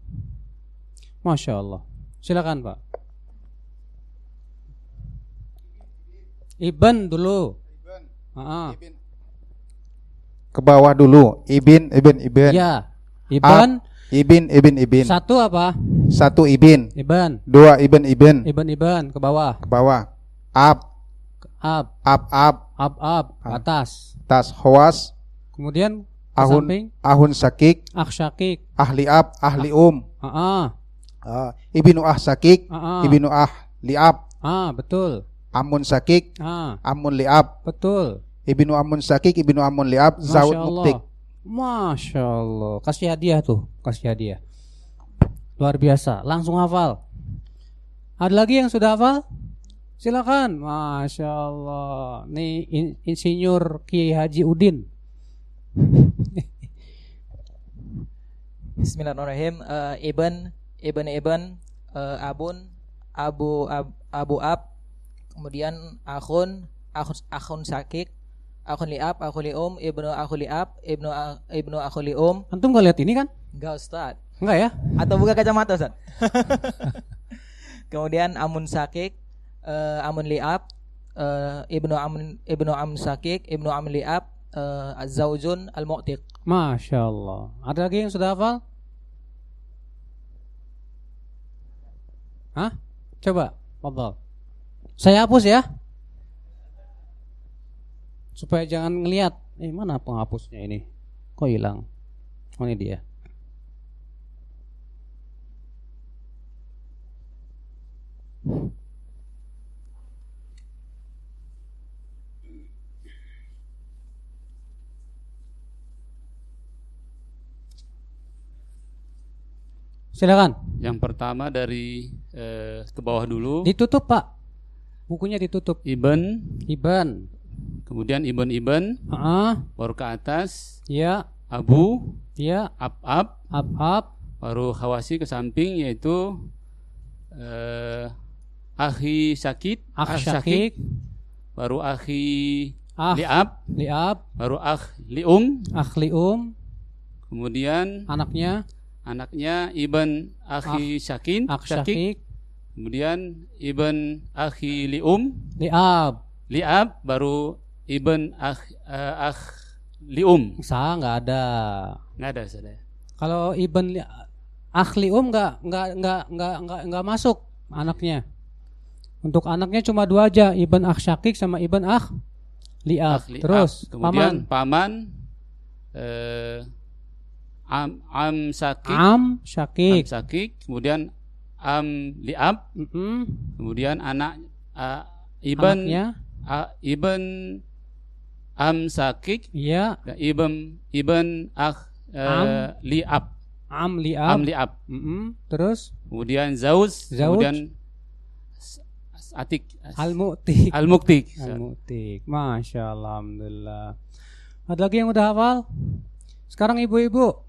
Masya Allah. Silakan Pak. Ibn dulu. Ke bawah dulu. Ibn. Ya. Ibn. Ibn. Satu apa? 1 ibn. 2 ibn. Ibn ke bawah. Ke bawah. Ab. Ke atas. Tas. Hawas. Kemudian ke samping. Ahun sakik. Akh syakik. Ahli ab. Ahli Ibnu ah sakik. Ibnu ah liab. Betul. Amun sakik. Amun liab. Betul. Ibnu amun sakik. Ibnu amun liab. Zauj mu'tik. Masya Allah. Kasih hadiah tuh. Kasih hadiah. Luar biasa. Langsung hafal. Ada lagi yang sudah hafal? Silakan. Masya Allah. Nih Insinyur Kiai Haji Udin. Bismillahirrahmanirrahim. Ibn, abun, abu ab, kemudian akhun sakik, akhun liab, akhun lium, ibnu akhun liab, ibnu akhun lium. Antum gak lihat ini kan? Enggak Ustaz. Enggak ya? Atau buka kacamata Ustaz. Kemudian amun sakik, amun liab, ibnu am sakik, ibnu am liab, az-zaujun al-mu'tiq. Masya Allah. Ada lagi yang sudah hafal? Hah? Coba, fadhal. Saya hapus ya, supaya jangan ngelihat. Mana penghapusnya ini? Kok hilang? Oh, ini dia. Silakan. Yang pertama dari ke bawah dulu. Ditutup Pak. bukunya ditutup. Ibn, Ibn. kemudian ibn, baru ke atas. Ya. Abu, ya. ab, baru khawasi ke samping, yaitu akhi syakik, baru akhi liab, baru lium, kemudian anaknya ibn akhi syakik, kemudian ibn akhi liab, baru ibn akh lium. Nggak ada saudara. Kalau ibn akh lium nggak masuk anaknya. Untuk anaknya cuma 2 aja, ibn akh syakik sama ibn akh liab. Terus kemudian paman am syakik, kemudian am liab, kemudian anak ibn am syakik, ya, dan ibn akh liab, am liab. Terus kemudian zauj, kemudian atik, al-muktik. Masya Allah, alhamdulillah. Ada lagi yang udah hafal? Sekarang ibu-ibu,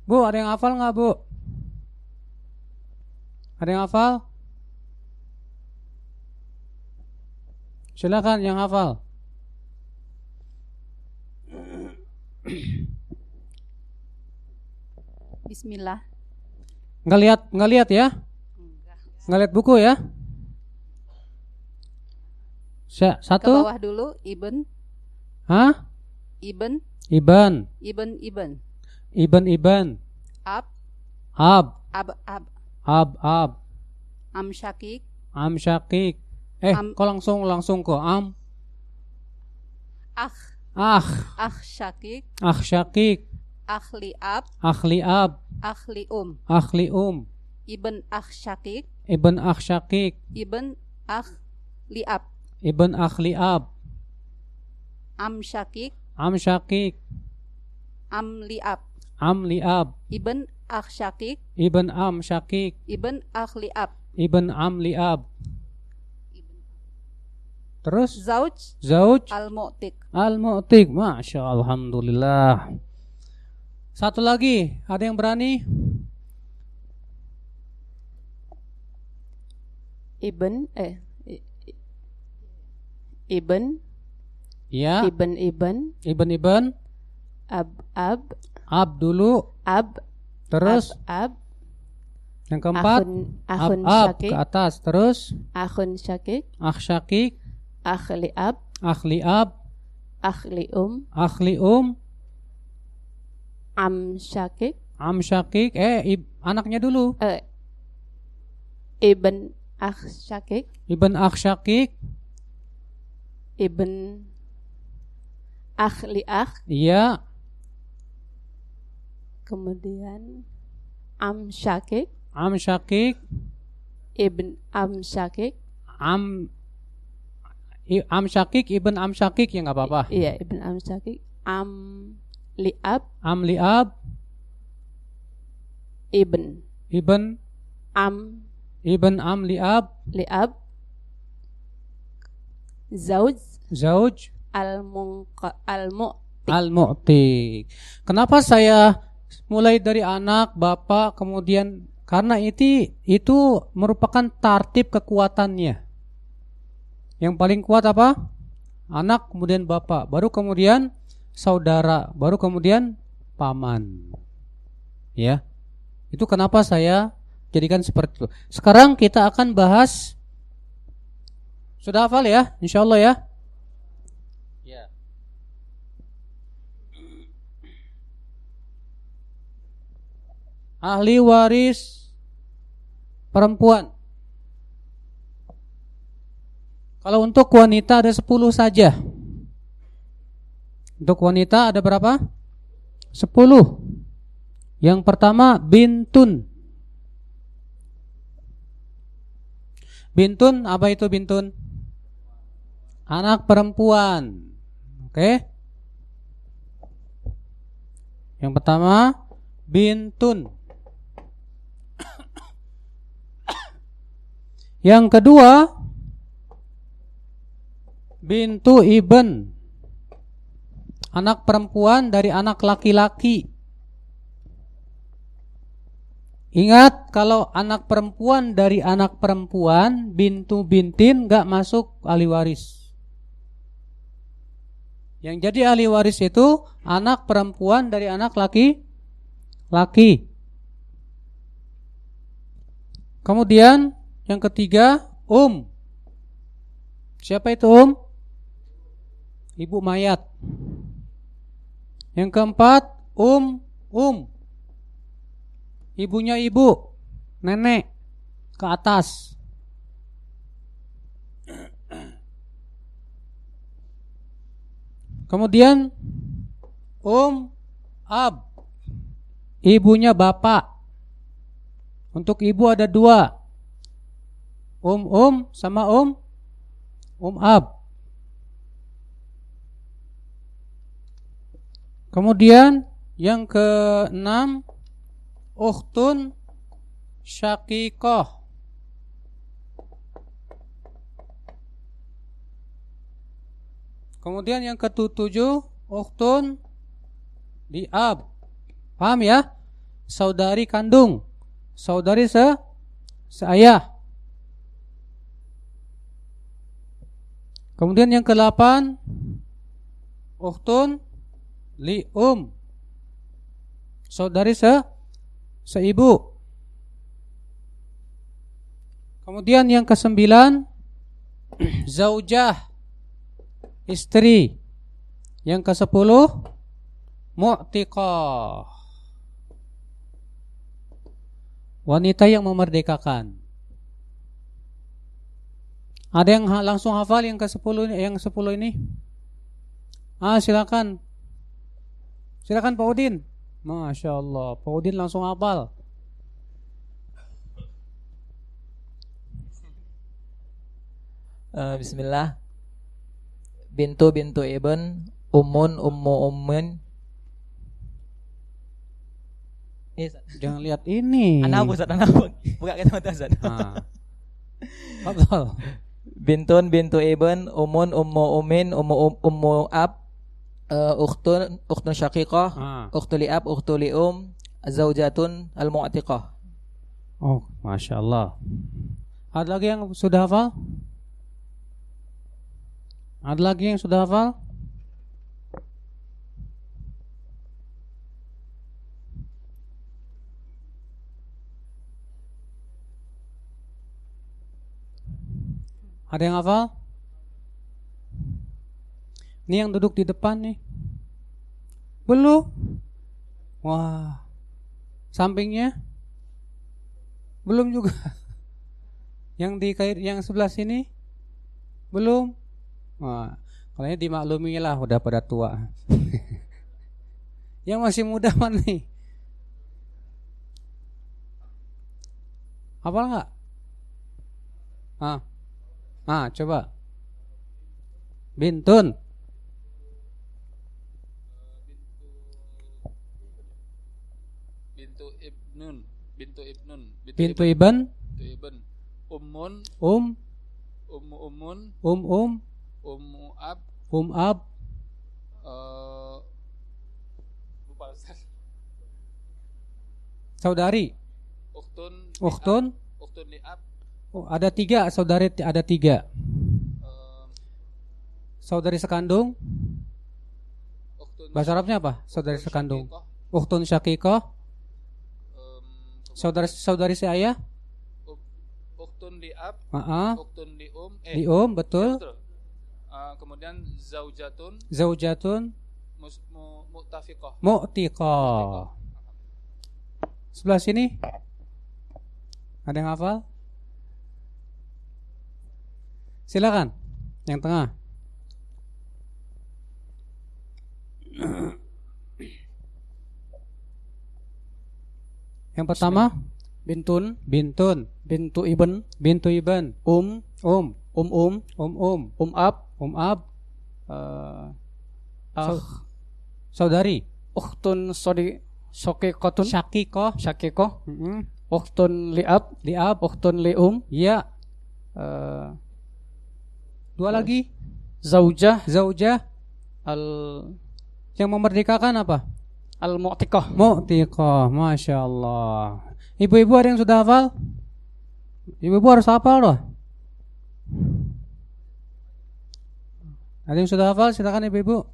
Bu, ada yang hafal nggak, Bu? Ada yang hafal? Silakan yang hafal. Bismillah. Nggak lihat ya? Nggak lihat buku ya? Satu. Ke bawah dulu, ibn. Hah? Ibn. Ab. Am syakik. Kok langsung kok am. Akh syakik. Akh liab. Akh lium. Ibn akh syakik. Ibn akh liab. Am syakik. Am liab. Ibn akh syakik. Ibn am liab. Terus Zauj al-mu'tik. Masya Allah, alhamdulillah. Satu lagi, ada yang berani? Ibn. Ya. Ibn. Ab dulu. Terus yang keempat akhun ab syakik. ke atas. Terus Akhun syakik. akh syakik. Akh liab. Akh lium. Am syakik. Anaknya dulu. Ibn akh syakik. Ibn akh liakh. Iya. Kemudian am syakik. Ibn am syakik. Am syakik, ibn am syakik, ya nggak apa-apa. Iya, ibn am syakik. Am liab. Ibn am liab. Zauj al-mu'tik. Kenapa saya mulai dari anak, bapak, kemudian karena itu merupakan tartib kekuatannya. Yang paling kuat apa? Anak, kemudian bapak, baru kemudian saudara, baru kemudian paman. Ya. Itu kenapa saya jadikan seperti itu. Sekarang kita akan bahas. Sudah hafal ya? Insyaallah ya. Ya. Ahli waris perempuan. Kalau untuk wanita ada 10 saja. Untuk wanita ada berapa? 10. Yang pertama bintun. Bintun, apa itu bintun? Anak perempuan. Oke. Yang pertama bintun. Yang kedua bintu ibn, anak perempuan dari anak laki-laki. Ingat, kalau anak perempuan dari anak perempuan, bintu bintin gak masuk ahli waris. Yang jadi ahli waris itu anak perempuan dari anak laki-laki. Kemudian yang ketiga, Siapa itu Ibu mayat. Yang keempat, ibunya ibu, nenek ke atas. Kemudian ab, ibunya bapak. Untuk ibu ada dua, sama ab. Kemudian yang keenam, ukhtun syaqiqah. Kemudian yang ketujuh, ukhtun liab. Paham ya? Saudari kandung, saudari seayah. Kemudian yang ke-8, ukhtun li saudari seibu. Kemudian yang ke-9, zaujah, istri. Yang ke-10, mu'tiqah, wanita yang memerdekakan. Ada yang langsung hafal yang ke-10 yang 10 ini? Silakan. Silakan Pak Udin. Masya Allah, Pak Udin langsung hafal. Bismillah. Bintu ibn, ummun. Jangan lihat ini. Anak Ustaz, buka kita mata Ustaz. Hafal. Bintu ibn, ummu ab, ukhtun syaqiqah, ukhtu li ab, ukhtu li zaujatun al-mu'tiqah. Oh, Masya Allah. Ada lagi yang sudah hafal? Ada lagi yang sudah hafal? Ada yang hafal? Ini yang duduk di depan nih. Belum? Wah. Sampingnya? Belum juga. Yang sebelah sini? Belum? Wah, kalau ini dimaklumi lah, udah pada tua. Yang masih muda mana nih? Hafal nggak? Coba. Bintun. Bintu ibn. Ummun. Ummu ab. Lupa Ustaz. Saudari. Ukhtun liab. Oh, ada 3 saudari, ada 3. Saudari sekandung. Bahasa Arabnya apa? Saudari sekandung. Ukhtun syaqiqah. Saudari seayah. Ukhtun liab. Ukhtun li betul. Kemudian zaujatun mu'tiqah. Sebelah sini ada yang hafal? Silakan, yang tengah. Yang pertama, bintun, bintu ibn, ab, saudari, ukhtun syaqiqah, ukhtun liab, ukhtun li. Iya. 2 lagi. Zaujah. Yang memerdekakan apa? Al-mu'tiqah. Mu'tiqah, Masya Allah. Ibu-ibu ada yang sudah hafal? Ibu-ibu harus hafal loh. Ada yang sudah hafal? Silakan ibu-ibu.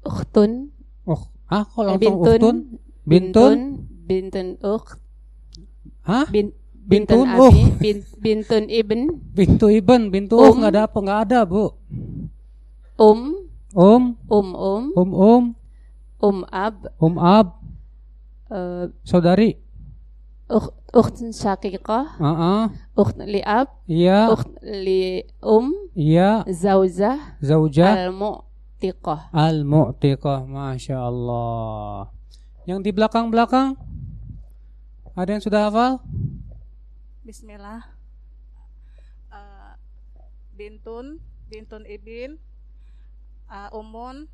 Ukhtun. Kok langsung ukhtun? Bintun ukht. Hah? Bintun abi, bintun ibn. Bintu nggak ada apa, nggak ada bu. Ab. Saudari. Ukht syaqiqah. Ukht li'ab. Iya. Ukht li Iya. Zaujah. Al-mu'tiqah, Masya Allah. Yang di belakang ada yang sudah hafal? Bismillah. Bintun ibin, umun,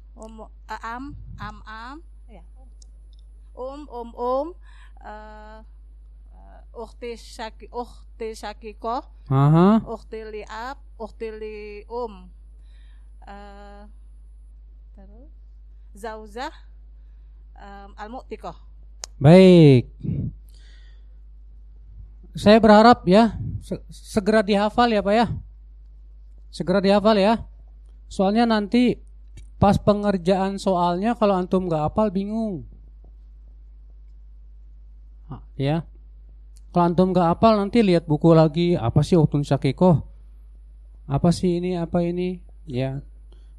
am, ya. Ukhti syakikoh, ukhti li'ab, ukhti li terus zauzah, al-mu'tiqah. Baik. Saya berharap ya segera dihafal ya Pak ya. Segera dihafal ya. Soalnya nanti pas pengerjaan soalnya kalau antum gak hafal bingung. Ya. Kalau antum gak hafal nanti lihat buku lagi, apa sih ukhtun syakikoh? Apa sih ini, apa ini? Ya.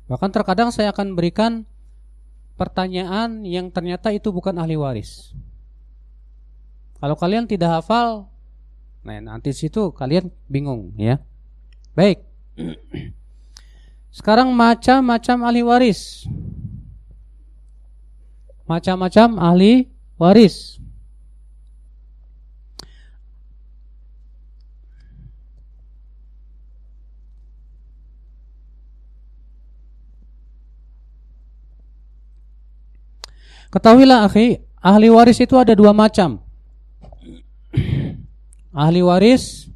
Bahkan terkadang saya akan berikan pertanyaan yang ternyata itu bukan ahli waris. Kalau kalian tidak hafal, nah nanti situ kalian bingung ya. Baik. Sekarang macam-macam ahli waris. Macam-macam ahli waris. Ketahuilah akhi, ahli waris itu ada dua macam. Ahli waris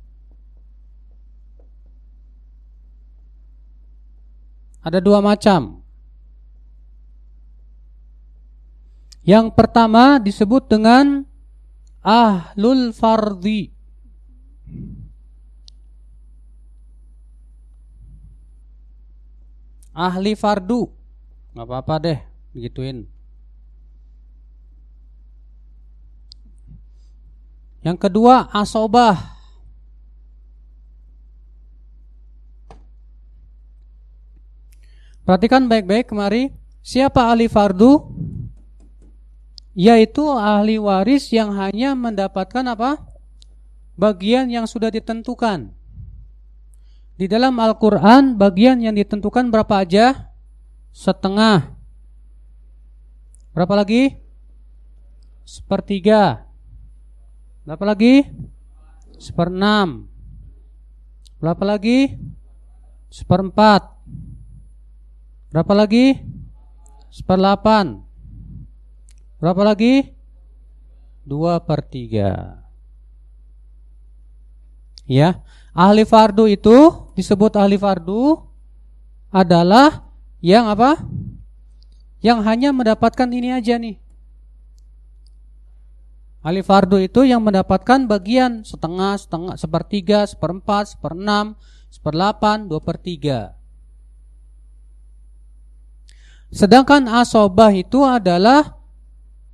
ada dua macam. Yang pertama disebut dengan ahlul fardhi. Ahli fardu. Gak apa-apa deh begituin. Yang kedua asobah. Perhatikan baik-baik kemari. Siapa ahli fardu? Yaitu ahli waris yang hanya mendapatkan apa? Bagian yang sudah ditentukan. Di dalam Al-Quran bagian yang ditentukan berapa aja? Setengah. Berapa lagi? Sepertiga. Berapa lagi? 1/6. Berapa lagi? 1/4. Berapa lagi? 1/8. Berapa lagi? 2/3. Ya, ahli fardu itu disebut ahli fardu adalah yang apa? Yang hanya mendapatkan ini aja nih. Ahli fardu itu yang mendapatkan bagian setengah, 1/3, 1/4, 1/6, 1/8, 2/3. Sedangkan asobah itu adalah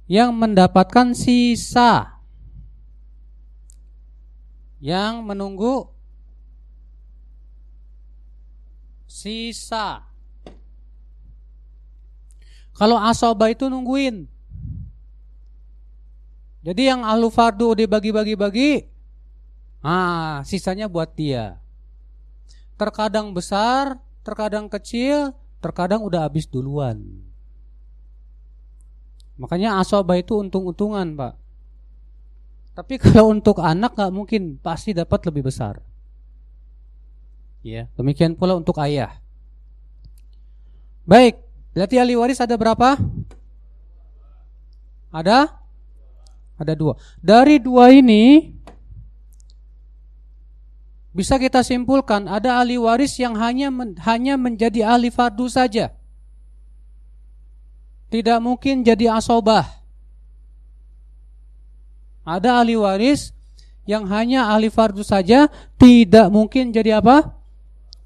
yang mendapatkan sisa, yang menunggu sisa. Kalau asobah itu nungguin. Jadi yang ahlu fardu dibagi-bagi-bagi, sisanya buat dia. Terkadang besar, terkadang kecil, terkadang udah habis duluan. Makanya asobah itu untung-untungan Pak. Tapi kalau untuk anak gak mungkin, pasti dapat lebih besar. Ya, demikian pula untuk ayah. Baik, berarti ahli waris ada berapa? Ada 2. Dari 2 ini bisa kita simpulkan ada ahli waris yang hanya menjadi ahli fardu saja. Tidak mungkin jadi asobah. Ada ahli waris yang hanya ahli fardu saja, tidak mungkin jadi apa?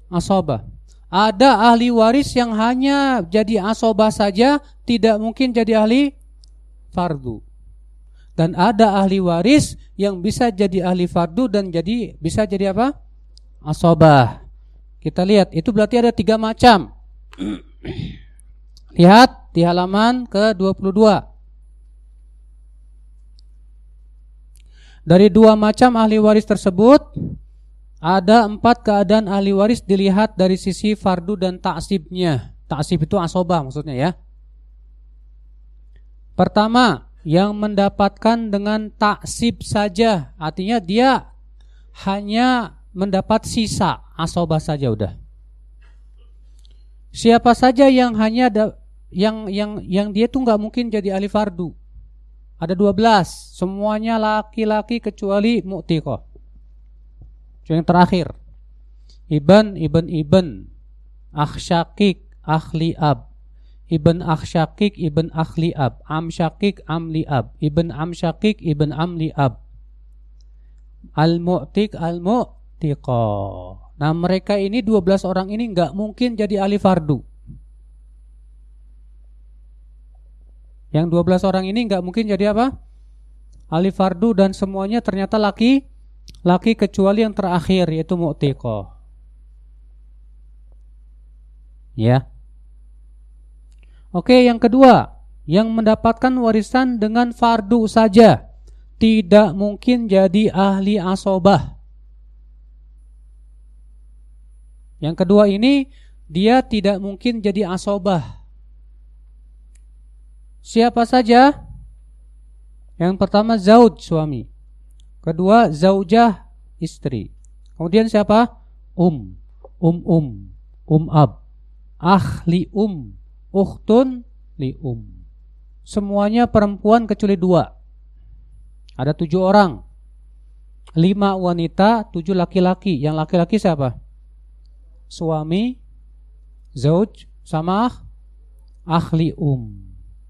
Asobah. Ada ahli waris yang hanya jadi asobah saja, tidak mungkin jadi ahli fardu. Dan ada ahli waris yang bisa jadi ahli fardu dan bisa jadi apa? Asobah. Kita lihat, itu berarti ada 3 macam. Lihat di halaman ke-22. Dari 2 macam ahli waris tersebut, ada 4 keadaan ahli waris dilihat dari sisi fardu dan taksibnya. Taksib itu asobah maksudnya ya. Pertama, yang mendapatkan dengan taksib saja, artinya dia hanya mendapat sisa asobah saja udah. Siapa saja yang hanya yang dia tuh nggak mungkin jadi ahli fardu. Ada 12, semuanya laki-laki kecuali mu'tiqah. Yang terakhir, ibn, akh syakik, akh li'ab, ibn akh syakik, ibn akh li'ab, am syakik, am li'ab, ibn am syakik, ibn am li'ab, al-mu'tiq, al-mu'tiqah. Nah mereka ini 12 orang ini nggak mungkin jadi ahli fardu. Yang 12 orang ini nggak mungkin jadi apa? Ahli fardu, dan semuanya ternyata laki kecuali yang terakhir yaitu mu'tiqah. Ya. Oke, yang kedua, yang mendapatkan warisan dengan fardu saja, tidak mungkin jadi ahli asobah. Yang kedua ini dia tidak mungkin jadi asobah. Siapa saja? Yang pertama zauj, suami. Kedua zaujah, istri. Kemudian siapa? Ab, akh li ukhtun li Semuanya perempuan kecuali 2. Ada 7 orang. 5 wanita, 7 laki-laki. Yang laki-laki siapa? Suami, zauj, sama akh li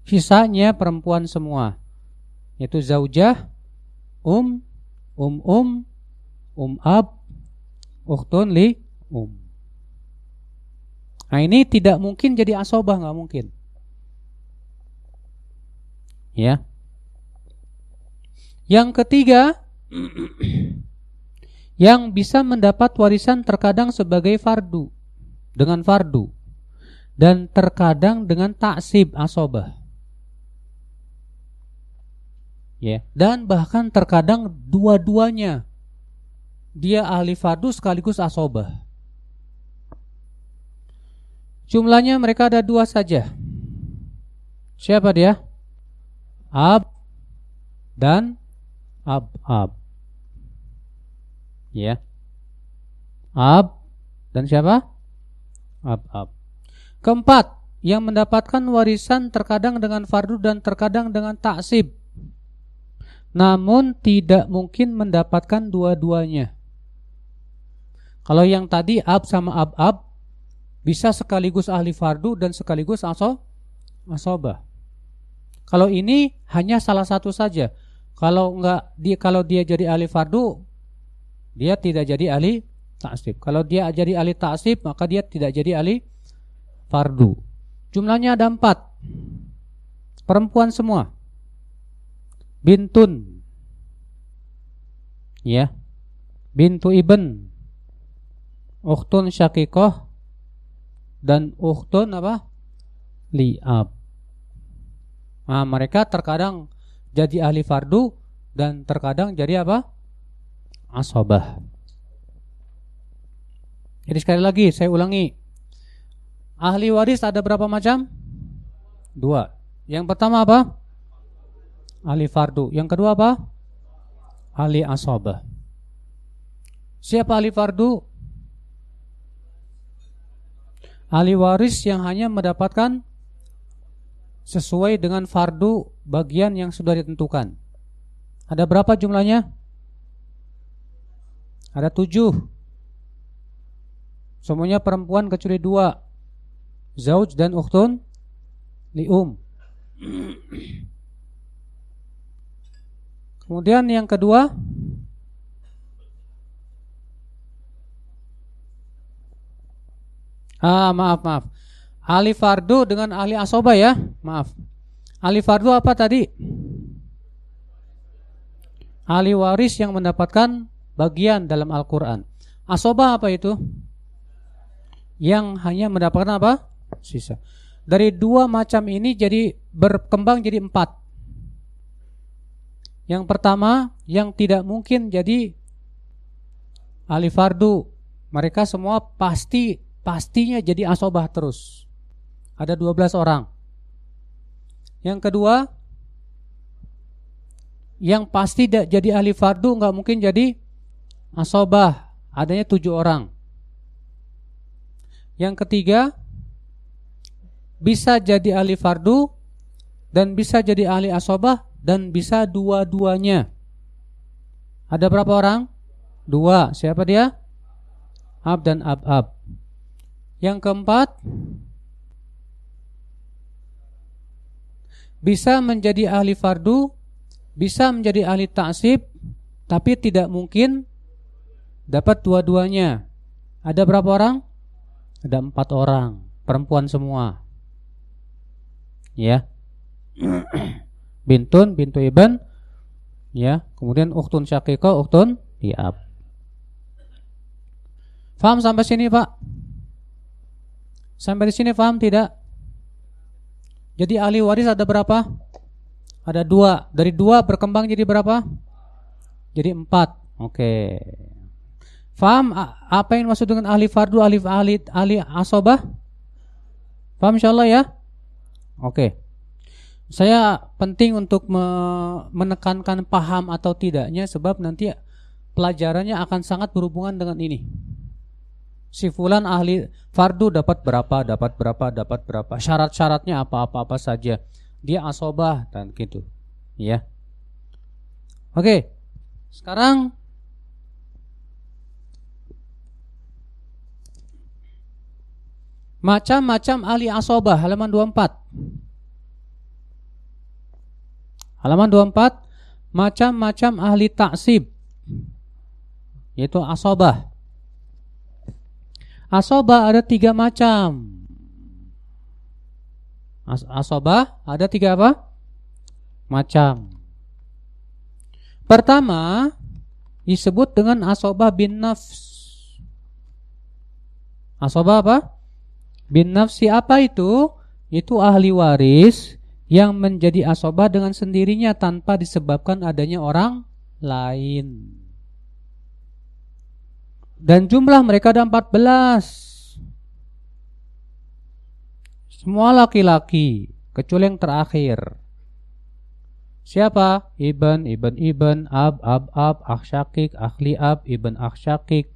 Sisanya perempuan semua, yaitu zaujah, ab, ukhtun li Nah ini tidak mungkin jadi asobah, nggak mungkin. Ya. Yang ketiga, yang bisa mendapat warisan terkadang sebagai fardu, dengan fardu, dan terkadang dengan taksib asobah. Ya, dan bahkan terkadang dua-duanya. Dia ahli fardu sekaligus asobah. Jumlahnya mereka ada 2 saja. Siapa dia? Ab dan ab. Ya. Ab dan siapa? Ab. Keempat, yang mendapatkan warisan terkadang dengan fardu dan terkadang dengan taksib, namun tidak mungkin mendapatkan dua-duanya. Kalau yang tadi ab sama ab bisa sekaligus ahli fardu dan sekaligus asobah. Kalau ini hanya salah satu saja. Kalau dia jadi ahli fardu, dia tidak jadi ahli taksib. Kalau dia jadi ahli taksib, maka dia tidak jadi ahli fardu. Jumlahnya ada 4. Perempuan semua. Bintun, ya, bintu ibn, ukhtun syakikoh, dan ukhtun apa? Li'ab. Nah, mereka terkadang jadi ahli fardu dan terkadang jadi apa? Asobah. Jadi sekali lagi saya ulangi, ahli waris ada berapa macam? 2. Yang pertama apa? Ahli fardu. Yang kedua apa? Ahli asobah. Siapa ahli fardu? Ahli waris yang hanya mendapatkan sesuai dengan fardu bagian yang sudah ditentukan. Ada berapa jumlahnya? Ada 7. Semuanya perempuan kecuali 2, zauj dan ukhtun li'um. Kemudian yang kedua, maaf. Ahli fardu dengan ahli asoba ya. Maaf. Ahli fardu apa tadi? Ahli waris yang mendapatkan bagian dalam Al-Quran. Asoba apa itu? Yang hanya mendapatkan apa? Sisa. Dari 2 macam ini jadi berkembang jadi 4. Yang pertama, yang tidak mungkin jadi ahli fardu, mereka semua pastinya jadi asobah terus. Ada 12 orang. Yang kedua, yang pasti jadi ahli fardu nggak mungkin jadi asobah, adanya 7 orang. Yang ketiga, bisa jadi ahli fardu dan bisa jadi ahli asobah dan bisa dua-duanya. Ada berapa orang? 2. Siapa dia? Ab dan ab. Yang keempat, bisa menjadi ahli fardu, bisa menjadi ahli ta'sib, tapi tidak mungkin dapat dua-duanya. Ada berapa orang? Ada 4 orang, perempuan semua. Ya. Bintu ibn, ya, kemudian ukhtun syaqiqah, ukhtun li'ab. Faham sampai sini, Pak? Sampai di sini faham tidak? Jadi ahli waris ada berapa? Ada 2. Dari 2 berkembang jadi berapa? Jadi 4. Oke. Faham apa yang maksud dengan ahli fardu, ahli asobah? Faham insyaallah ya? Oke. Saya penting untuk menekankan paham atau tidaknya, sebab nanti pelajarannya akan sangat berhubungan dengan ini. Si fulan ahli fardu dapat berapa, syarat-syaratnya apa saja, dia asobah dan gitu, ya. Oke, sekarang macam-macam ahli asobah, halaman 24. Halaman 24, macam-macam ahli ta'sib, yaitu asobah. Asobah ada 3 macam. Asobah ada 3 apa? Macam. Pertama disebut dengan asobah bin nafs. Asobah apa? Bin nafsi. Apa itu? Itu ahli waris yang menjadi asobah dengan sendirinya tanpa disebabkan adanya orang lain. Dan jumlah mereka ada 14. Semua laki-laki kecuali yang terakhir. Siapa? Ibn, ab, akh syakik, akhli ab, ibn akh syakik,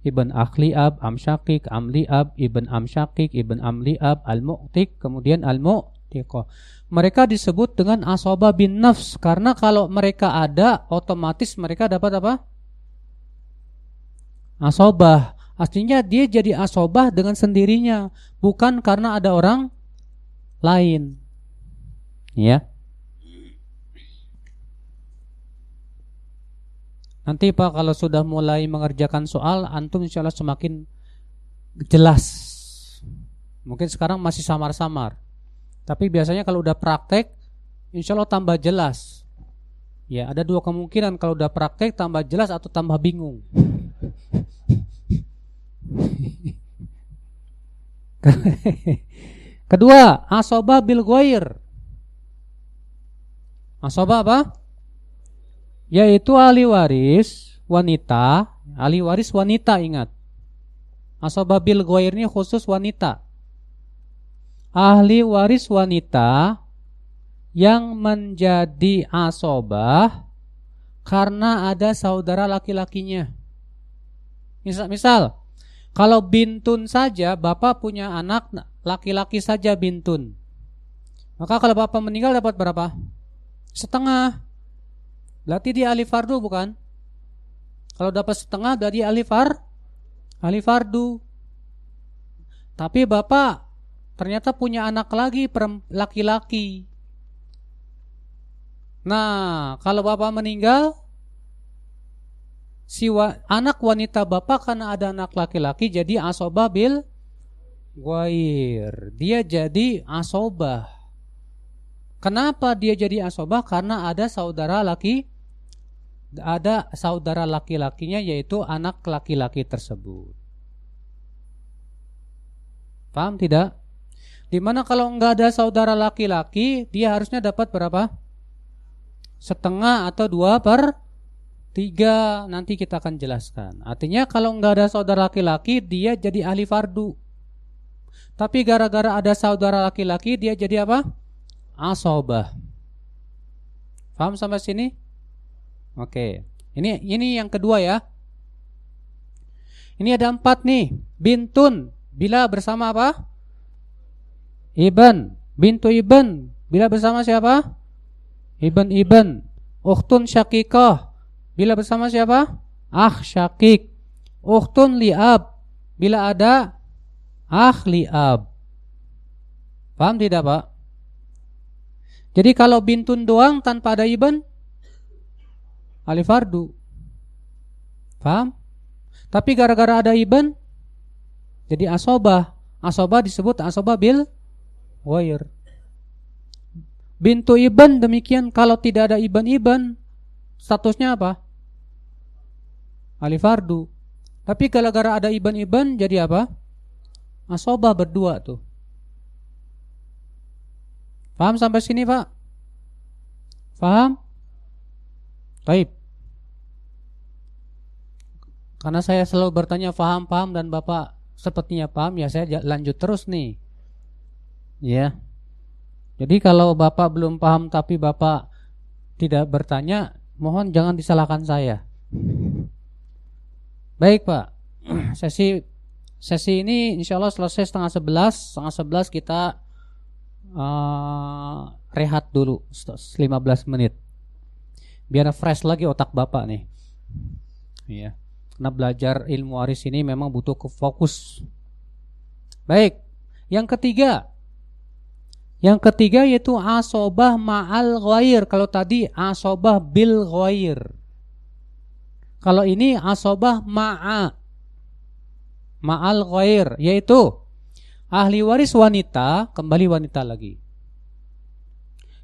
ibn akhli ab, am syakik, amli ab, ibn am syakik, ibn amli ab, al-mu'tik, kemudian al-mu'tiqah. Mereka disebut dengan asobah bin nafs karena kalau mereka ada, otomatis mereka dapat apa? Asobah. Artinya dia jadi asobah dengan sendirinya, bukan karena ada orang lain. Ya. Nanti Pak kalau sudah mulai mengerjakan soal, antum insyaallah semakin jelas. Mungkin sekarang masih samar-samar, tapi biasanya kalau udah praktek, insya Allah tambah jelas. Ya, ada 2 kemungkinan, kalau udah praktek tambah jelas atau tambah bingung. Kedua, asobah bil ghair. Asobah apa? Yaitu ahli waris wanita, ingat. Asobah bil ghair ini khusus wanita. Ahli waris wanita yang menjadi asobah karena ada saudara laki-lakinya. Misal, kalau bintun saja, bapak punya anak laki-laki saja bintun, maka kalau bapak meninggal dapat berapa? Setengah. Berarti dia ahli fardu bukan? Kalau dapat setengah berarti ahli fardu. Tapi bapak ternyata punya anak lagi laki-laki. Nah, kalau bapak meninggal, anak wanita bapak karena ada anak laki-laki jadi asobah bil ghair. Dia jadi asobah. Kenapa dia jadi asobah? Karena ada saudara laki-lakinya, yaitu anak laki-laki tersebut. Paham tidak? Dimana kalau nggak ada saudara laki-laki, dia harusnya dapat berapa? Setengah atau 2/3. Nanti kita akan jelaskan. Artinya kalau nggak ada saudara laki-laki, dia jadi ahli fardu. Tapi gara-gara ada saudara laki-laki, dia jadi apa? Asobah. Paham sampai sini? Oke. Ini yang kedua ya. Ini ada 4 nih. Bintun bila bersama apa? Ibn. Bintu ibn bila bersama siapa? Ibn. Ukhtun syakikah bila bersama siapa? Syakik. Ukhtun li'ab bila ada li'ab. Paham tidak, Pak? Jadi kalau bintun doang tanpa ada ibn, ahli fardu. Paham? Tapi gara-gara ada ibn, jadi asobah. Asobah disebut asobah bil ghair. Bintu ibn demikian, kalau tidak ada ibn, statusnya apa? Ahli fardu. Tapi gara-gara ada ibn jadi apa? Asobah berdua tuh. Paham sampai sini, Pak? Paham? Baik. Karena saya selalu bertanya paham, dan Bapak sepertinya paham, ya saya lanjut terus nih. Ya. Jadi kalau Bapak belum paham tapi Bapak tidak bertanya, mohon jangan disalahkan saya. Baik, Pak. Sesi ini insya Allah selesai setengah 11 kita rehat dulu 15 menit. Biar fresh lagi otak Bapak nih. Iya. Karena belajar ilmu waris ini memang butuh fokus. Baik. Yang ketiga yaitu asobah ma'al ghair. Kalau tadi asobah bil ghair. Kalau ini asobah ma'al ghair, yaitu ahli waris wanita, kembali wanita lagi,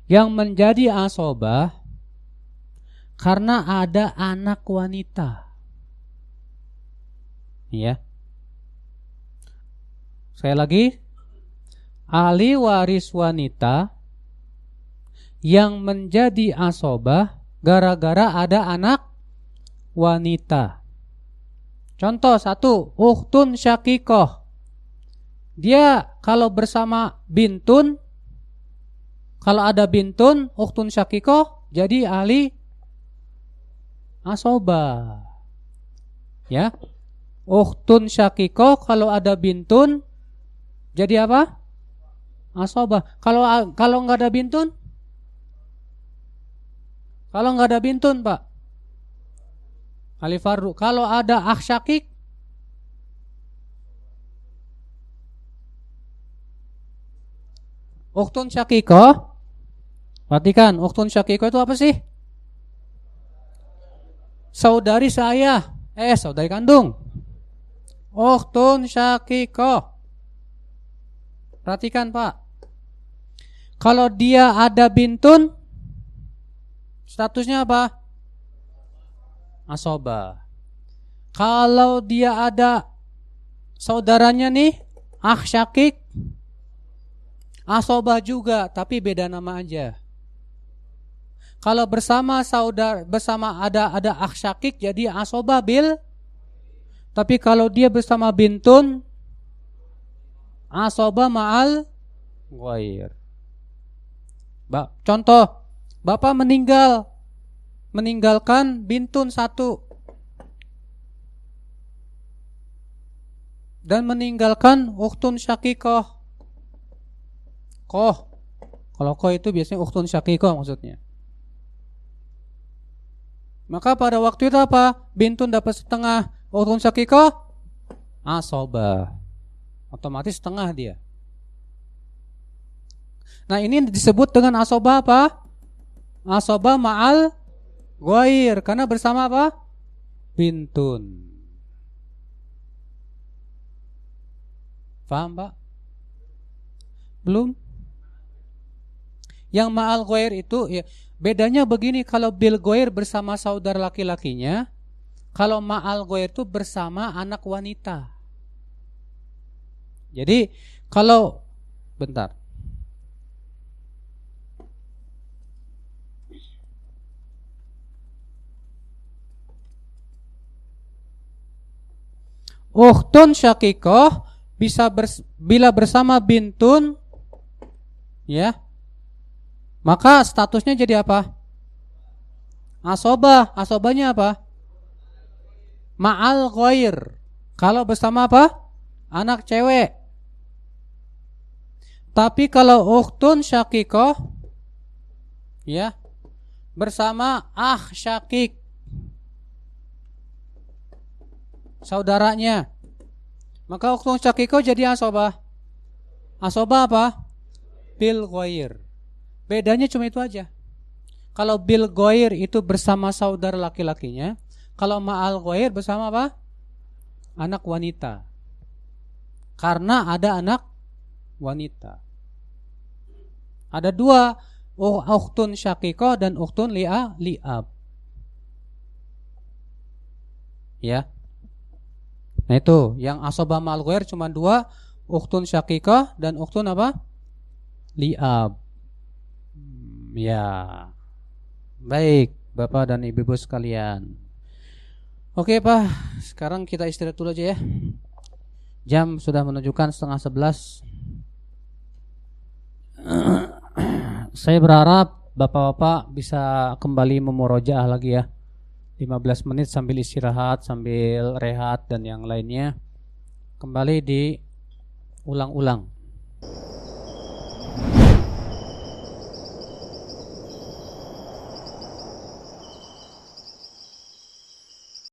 yang menjadi asobah karena ada anak wanita. Ya. Sekali lagi, ahli waris wanita yang menjadi asobah gara-gara ada anak wanita. Contoh 1, ukhtun syakikoh. Dia kalau bersama bintun, kalau ada bintun, ukhtun syakikoh, jadi ahli asobah. Ya. Ukhtun syakikoh kalau ada bintun, jadi apa? Asobah. Kalau nggak ada bintun? Kalau nggak ada bintun, Pak, ahli fardu. Kalau ada syakik, ukhtun syakikoh. Perhatikan, ukhtun syakikoh itu apa sih? Saudari saya. Saudari kandung. Ukhtun syakikoh. Perhatikan, Pak. Kalau dia ada bintun, statusnya apa? Asobah. Kalau dia ada saudaranya nih, syakik, asobah juga, tapi beda nama aja. Kalau bersama ada syakik, jadi asobah bil. Tapi kalau dia bersama bintun, asobah ma'al ghair. Contoh, Bapak meninggalkan bintun 1 dan meninggalkan ukhtun syakikoh. Kalau itu biasanya ukhtun syakikoh maksudnya. Maka pada waktu itu apa? Bintun dapat setengah, ukhtun syakikoh asobah. Otomatis setengah dia. Nah, ini disebut dengan asobah apa? Asobah ma'al ghair, karena bersama apa? Bintun. Paham, Pak? Belum? Yang ma'al ghair itu ya, bedanya begini, kalau bil ghair bersama saudara laki-lakinya, kalau ma'al ghair itu bersama anak wanita. Jadi kalau bentar. Ukhtun syakikoh bisa bila bersama bintun, ya, maka statusnya jadi apa? Asobah. Asobahnya apa? Ma'al ghair. Kalau bersama apa? Anak cewek. Tapi kalau ukhtun syakikoh, ya, bersama syakik, saudaranya, maka ukhtun syakikoh jadi asobah. Asobah apa? Bil ghair. Bedanya cuma itu aja. Kalau bil ghair itu bersama saudara laki-lakinya, kalau ma'al ghair bersama apa? Anak wanita. Karena ada anak wanita. Ada dua, ukhtun syakikoh dan ukhtun li'ab. Ya. Nah itu, yang asobah ma'al ghair cuma dua, ukhtun syakikoh dan ukhtun apa? Li'ab. Ya. Baik, Bapak dan Ibu-ibu sekalian. Oke, Pak, sekarang kita istirahat dulu aja ya. Jam sudah menunjukkan 10:30. Saya berharap Bapak-bapak bisa kembali memurojaah lagi ya. 15 menit sambil istirahat, sambil rehat dan yang lainnya. Kembali diulang-ulang.